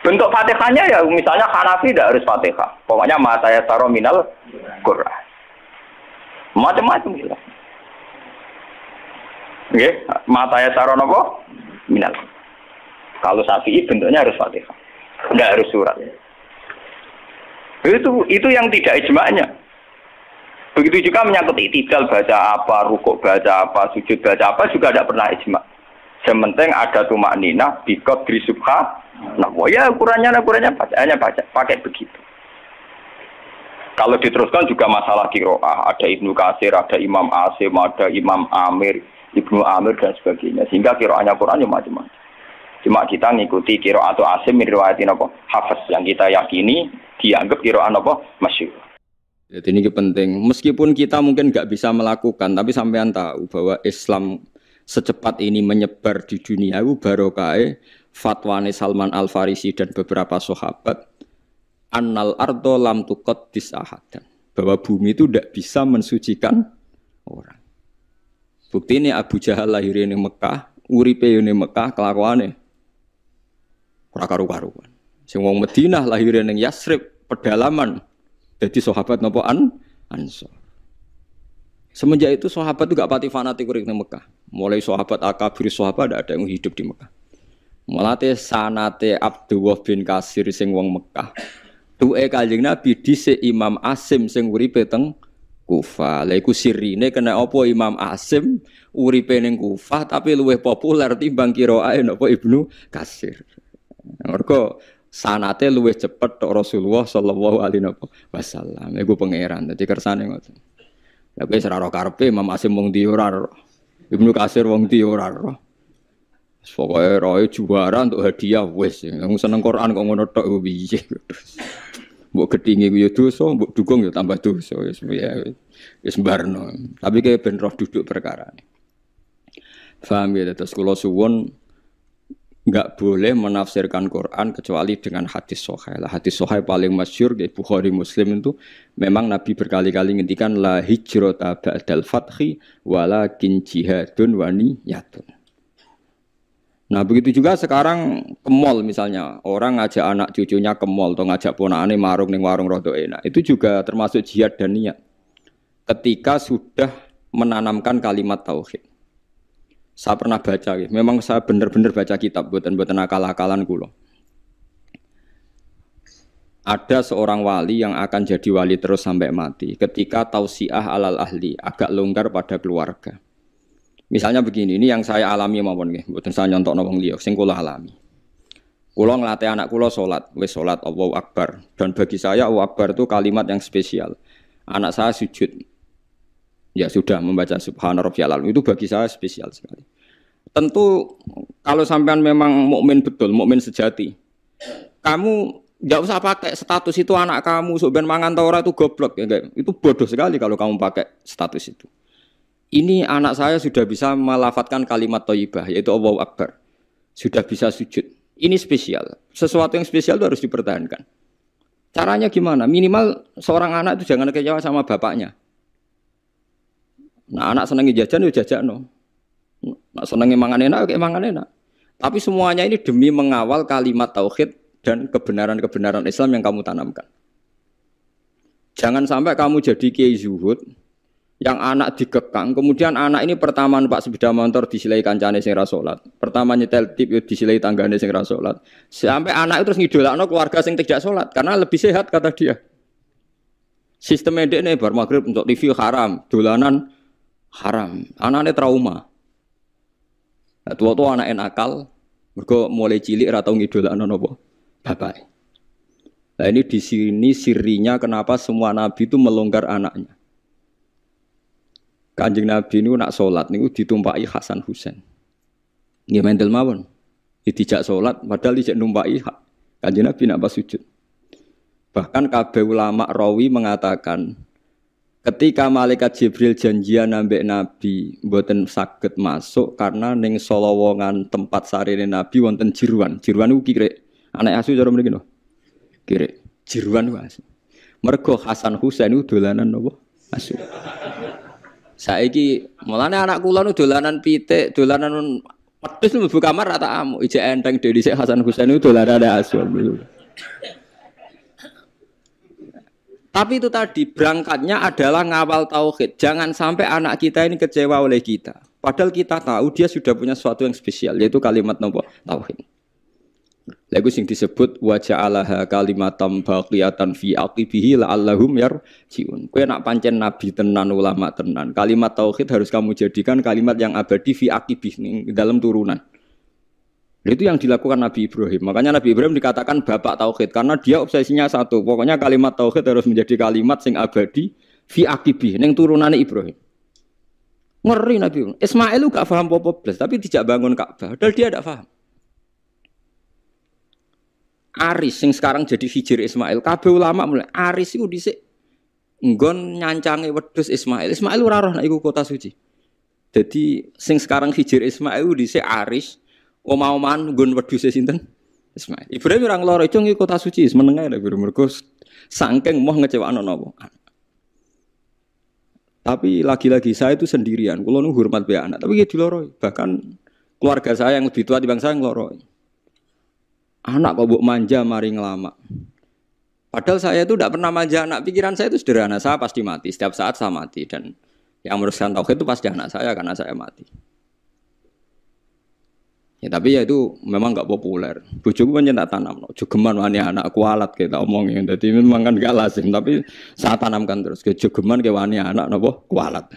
Bentuk Fatihahnya ya misalnya Hanafi tidak harus Fatihah. Pokoknya ma tayassara minal Qur'an. Macam-macam gitu. Nggih, mata ya saron apa? Minal. Kalau Syafi'i bentuknya harus Fatihah. Enggak harus surat. Itu yang tidak ijma'nya. Begitu juga menyangkut i'tidal baca apa, rukuk baca apa, sujud baca apa juga tidak pernah ijma'. Sementing ada tumakninah biqadri subha. Nah, ya ukurannya bacaannya pakai begitu. Kalau diteruskan juga masalah qiraah, ada Ibnu Katsir, ada Imam Asim, ada Imam Amir, Ibnu Amir dan sebagainya. Sehingga qiraahnya Quran ya macam-macam. Cuma kita ngikuti qiraah atau Asim min riwayatin apa? Hafiz yang kita yakini dianggap qiraah apa? Masyhur. Jadi ini penting. Meskipun kita mungkin nggak bisa melakukan, tapi sampean tahu bahwa Islam secepat ini menyebar di dunia itu barokah fatwane Salman Al Farisi dan beberapa sahabat. Annal ardo lam tuqaddis ahadan, bahwa bumi itu tidak bisa mensucikan orang. Bukti ini Abu Jahal lahir di Mekah, uripe di Mekah, kelakuane ora karu-karuan. Sing wong Madinah lahir ning Yasrib, pedalaman, jadi sahabat napa Ansor. Semenjak itu sahabat itu gak pati fanatik urip ning Mekah. Mulai sahabat akabir sahabat ada yang hidup di Mekah. Mulate sanate Abdullah bin Kasir sing wong Mekah. Duwe Kanjeng Nabi dhisik Imam Asim sing uripe teng Kufah. Lha iku sirine kena apa Imam Asim uripe ning Kufah tapi luwih populer timbang qiraahe napa Ibnu Katsir. Mergo sanate luwih cepet tok Rasulullah sallallahu alaihi wasallam. Iku pangeran dadi kersane ngoten. Lah wis ora karepe Imam Asim wong ndi ora. Ibnu Katsir wong ndi ora. Pokoknya roy juara untuk hadiah wes. Yang seneng Quran kok ngono tok piye. Mbok gedhinge ku yo dosa, mbok dukung yo tambah dosa wis barno. Tapi kayak ben roh duduk perkara. Paham ya, terus kula suwun enggak boleh menafsirkan Quran kecuali dengan hadis sahih. Lah hadis sahih paling masyhur di Bukhari Muslim itu memang Nabi berkali-kali ngendikan la hijrata ba'dal fathi walakin jihadun wa niyatun. Nah begitu juga sekarang ke mall misalnya orang ngajak anak cucunya ke mall atau ngajak ponakane marung ning warung rada enak itu juga termasuk jihad dan niat ketika sudah menanamkan kalimat tauhid. Saya pernah baca, memang saya benar-benar baca kitab buatan akal-akalan kulo. Ada seorang wali yang akan jadi wali terus sampai mati ketika tausiah alal ahli agak longgar pada keluarga. Misalnya begini, ini yang saya alami mawon nggih, mboten saya nyontokno wong liya, sing kula alami. Kula nglatih anak kula salat, wis salat Allahu Akbar. Dan bagi saya Allahu Akbar itu kalimat yang spesial. Anak saya sujud. Ya sudah membaca subhana rabbiyal a'la. Itu bagi saya spesial sekali. Tentu kalau sampean memang mukmin betul, mukmin sejati. Kamu enggak usah pakai status itu anak kamu sok ben mangan ta ora itu goblok ya enggak. Itu bodoh sekali kalau kamu pakai status itu. Ini anak saya sudah bisa melafadzkan kalimat thayyibah yaitu Allahu Akbar. Sudah bisa sujud. Ini spesial. Sesuatu yang spesial itu harus dipertahankan. Caranya gimana? Minimal seorang anak itu jangan kecewa sama bapaknya. Nah, anak senengi jajan ya jajakno. Nak senengi mangan enak ya mangan enak. Tapi semuanya ini demi mengawal kalimat tauhid dan kebenaran-kebenaran Islam yang kamu tanamkan. Jangan sampai kamu jadi kiai zuhud yang anak dikekang, kemudian anak ini pertama numpak sepeda motor disilai kancane sing ra salat. Pertama nyetel tip disilai tanggane sing ra salat. Sampai anak itu terus ngidolakno keluarga sing tidak salat karena lebih sehat kata dia. Sistem ndekne bar magrib untuk TV haram, dolanan haram. Anaknya trauma. Nah, tua-tua anak nakal, mergo mulai cilik ra tau ngidolakno napa? Bapak. Nah, ini di sini sirinya kenapa semua nabi itu melonggar anaknya. Kanjeng Nabi niku nak salat niku ditumpaki Hasan Husain. Nggih mentel mawon. Dijak salat padahal dijak numpaki Kanjeng Nabi nak pas sujud. Bahkan kabeh ulama rawi mengatakan ketika malaikat Jibril janjian ambek Nabi mboten saged masuk karena ning solowongan tempat sarine Nabi wonten jiruan. Jiruan niku kirek. Anak asu cara mriki no. Kirek. Jiruan niku asu. Mergo Hasan Husain niku dolanan napa? Asu. Saiki mulane anak kula nu dolanan pitik, dolanan wedhus mlebu kamar rata amuk, ijek enteng dhewe dhisik Hasan Husain itu dolanan asu. Tapi itu tadi berangkatnya adalah ngawal tauhid. Jangan sampai anak kita ini kecewa oleh kita. Padahal kita tahu dia sudah punya sesuatu yang spesial yaitu kalimat nopo tauhid. Lagu sing disebut wa ja'alaha kalimatam baqiyatan fi aqibihi la'allahum yarji'un. Kowe nak pancen nabi tenan ulama tenan, kalimat tauhid harus kamu jadikan kalimat yang abadi fi aqibih ning dalam turunan. Itu yang dilakukan Nabi Ibrahim. Makanya Nabi Ibrahim dikatakan bapak tauhid karena dia obsesinya satu. Pokoknya kalimat tauhid harus menjadi kalimat sing abadi fi aqibih ning turunane Ibrahim. Ngeri Nabi. Ismail lu gak paham apa-apa blas, tapi tidak bangun Ka'bah. Padahal dia tidak paham. Aris yang sekarang jadi hijir Ismail, kabeh ulama mulai Aris itu dhisik nggon nyancange wedhus Ismail. Ismail ora roh nek iku kota suci. Jadi sing sekarang hijir Ismail dhisik Aris, omah-omahan nggon wedhuse sinten? Ismail. Ibrahim ora ngloro itu ngi kota suci, meneng ae mergo saking moh ngecewakno napa. Tapi lagi-lagi saya itu sendirian, kula nu hormat be anak, tapi nggih diloroi. Bahkan keluarga saya yang lebih tua dibanding saya ngloroi. Anak kok mbok manja mari ngelama. Padahal saya itu tidak pernah manja anak. Pikiran saya itu sederhana. Saya pasti mati. Setiap saat saya mati. Dan yang meneruskan tauhid itu pasti anak saya karena saya mati. Ya, tapi ya itu memang enggak populer. Bojoku pancen tak tanam. Jogeman wani anak kualat kita omongin. Jadi memang kan enggak lazim. Tapi saya tanamkan terus. Jogeman ke wani anak napa kualat.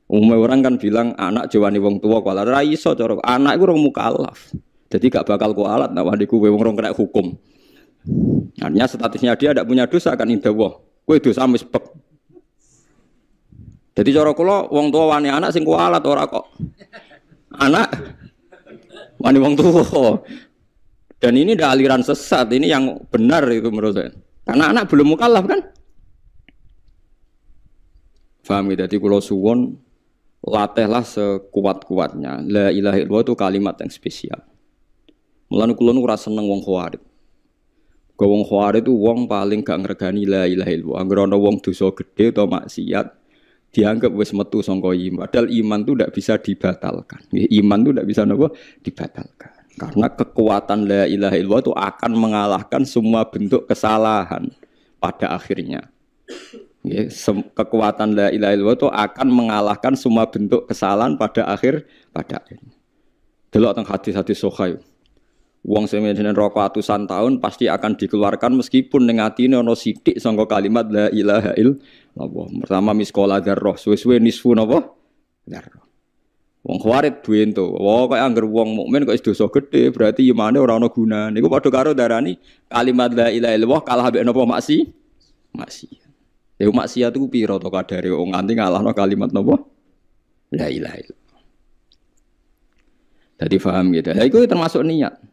Umumnya orang kan bilang anak jawani wong tua kualat. Ra iso cara anak iku urung mukallaf. Jadi gak bakal kualat, nah wadiku wong rong kena hukum. Artinya statusnya dia tidak punya dosa kan indah wah. Kue dosa mispek. Jadi cara kula wong tua wani anak sing kualat ora kok. Anak Wani wong tua. Dan ini ada aliran sesat, ini yang benar itu menurut saya. Karena anak belum mukallaf kan? Faham ya? Jadi kalau suwon latihlah sekuat-kuatnya. La ilaha illallah itu kalimat yang spesial. Mulane kula nu ora seneng wong khawarij. Wong khawarij itu wong paling gak ngregani la ilaha illallah. Angger ana wong dosa gedhe utawa maksiat dianggap wis metu sangka iman. Padahal iman itu tidak bisa dibatalkan. Iman itu tidak bisa napa dibatalkan. Karena kekuatan la ilaha illallah itu akan mengalahkan semua bentuk kesalahan pada akhirnya. Kekuatan la ilaha illallah itu akan mengalahkan semua bentuk kesalahan pada akhirnya. Delok teng hadis-hadis sahih. Wong sing menjen rokok atusan tahun pasti akan dikeluarkan meskipun ning atine ana sithik sangka kalimat la ilaha illallah. Pertama miskola dzarrah, suwe-suwe nisfu napa? Dzarrah. Wong khawarij duwe ento. Wah kaya angger wong mukmin kok dosa gedhe, berarti imane ora ana gunane. Iku padha karo darani kalimat la ilaha illallah kalah mbek napa maksiat. Ya maksiat iku pira to kadare wong nganti ngalahno kalimat napa? La ilaha illallah. Jadi paham gitu. Lah iku termasuk niat.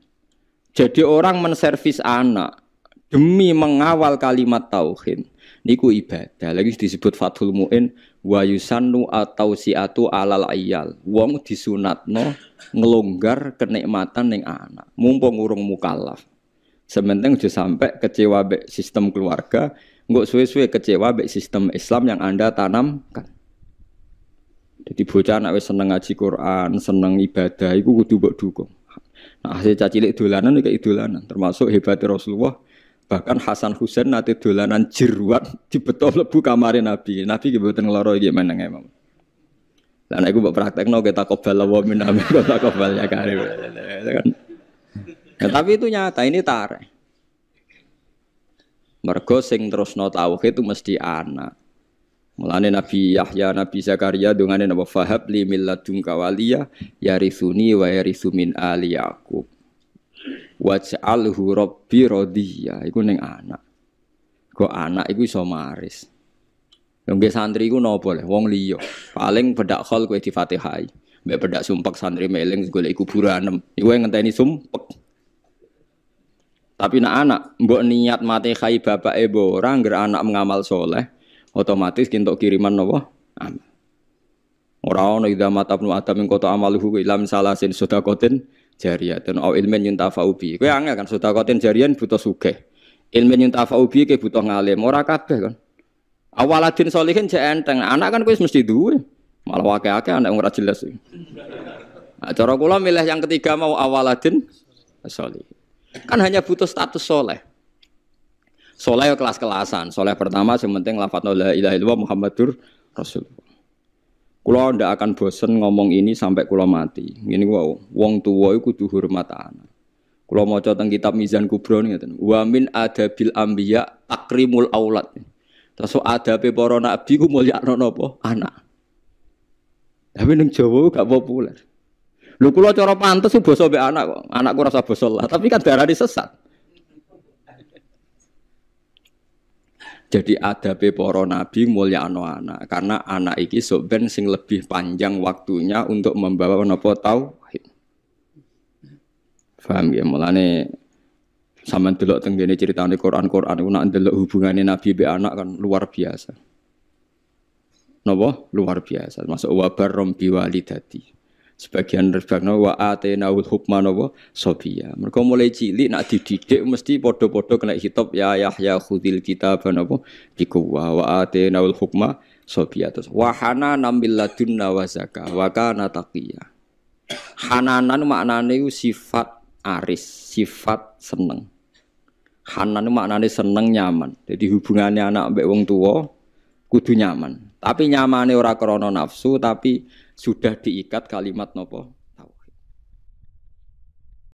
Jadi orang menservis anak demi mengawal kalimat tauhid niku ibadah. Lagi disebut Fathul Mu'in wa yusannu atau siatu alal ayal. Wong disunatno ngelonggar kenikmatan ning anak. Mumpung urung mukallaf. Sementing aja sampai kecewa mbek sistem keluarga, engko suwe-suwe kecewa mbek sistem Islam yang Anda tanamkan. Jadi bocah anak wis seneng ngaji Quran, seneng ibadah iku kudu mbok dukung. Nah, hasil cacilik dolanan iki idolanan, termasuk hebatnya Rasulullah. Bahkan Hasan Husain nate dolanan jeruat dibeto mlebu kamare Nabi. Nabi ki mboten ngloro iki meneng emang. Lah nek iku mbok praktekno kita qobal wa min amin kita qobal ya karim. Ya, tapi itu nyata, ini tareh. Mergo sing terusno tauhid itu mesti anak. Mulane Nabi Yahya, Nabi Zakaria dongane napa fahab li milladunka waliya yarithuni wa yarithu min ali Yaqub. Waj'alhu rabbi radhiya. Iku ning anak. Kok anak iku iso maris. Lho nggih santri iku napa le wong liya. Paling bedak khol kowe di Fatihai. Mbek bedak sumpek santri meling golek kuburan. Iku ngenteni sumpek. Tapi nak anak mbok niat mati khai bapake mbok ora ngger anak mengamal soleh. Otomatis kintuk kiriman napa? Amal. Ora ana idza matabnu adam ing kota amaluhu ilam salasin sedaqatin jariyatun au ilmin yuntafa'u bi. Kowe angel kan sedaqatin jariyan butuh sugih. Ilmin yuntafa'u bi ke butuh ngalim, ora kabeh kan. Awaladin sholihin jek enteng, anak kan kowe mesti duwe. Malah akeh-akeh anak ora jelas. Nah, cara kula milih yang ketiga mau awaladin sholihin. Kan hanya butuh status soleh. Soleh kelas-kelasan. Soleh pertama yang penting lafadz la ilaha illallah Muhammadur Rasulullah. Kula ndak akan bosen ngomong ini sampai kula mati. Ngene wae, wong tuwa iku kudu hormat anak. Kula maca teng kitab Mizan Kubra ngeten. Wa min adabil anbiya takrimul aulad. Terus adabe para nabi ku mulyakno napa? Anak. Tapi ning Jawa gak populer. Lho kula cara pantes basa mbek anak kok. Anakku rasa basa lah, tapi kan darane sesat. Jadi adabe para nabi mulyakno anak karena anak iki sok ben sing lebih panjang waktunya untuk membawa napa tauhid. Paham ya mulane sampean delok teng ngene critane Quran iku nek ndelok hubungane nabi be anak kan luar biasa. Napa? Luar biasa. Masuk wabar rombi walidati. Sebagian rebakna wa atenaul hukma napa sobiya. Mergo mulai cilik nak dididik mesti padha-padha kena hitop ya Yahya khudil kitab napa dikuwa wa atenaul hukma sobiya. Terus wa hananan min ladunna wa zakah wa kana taqiyya. Hananan maknane iku sifat aris, sifat seneng. Hanan maknane seneng nyaman. Jadi hubungannya anak mbek wong tuwa kudu nyaman. Tapi nyamane ora krana nafsu tapi sudah diikat kalimat nopo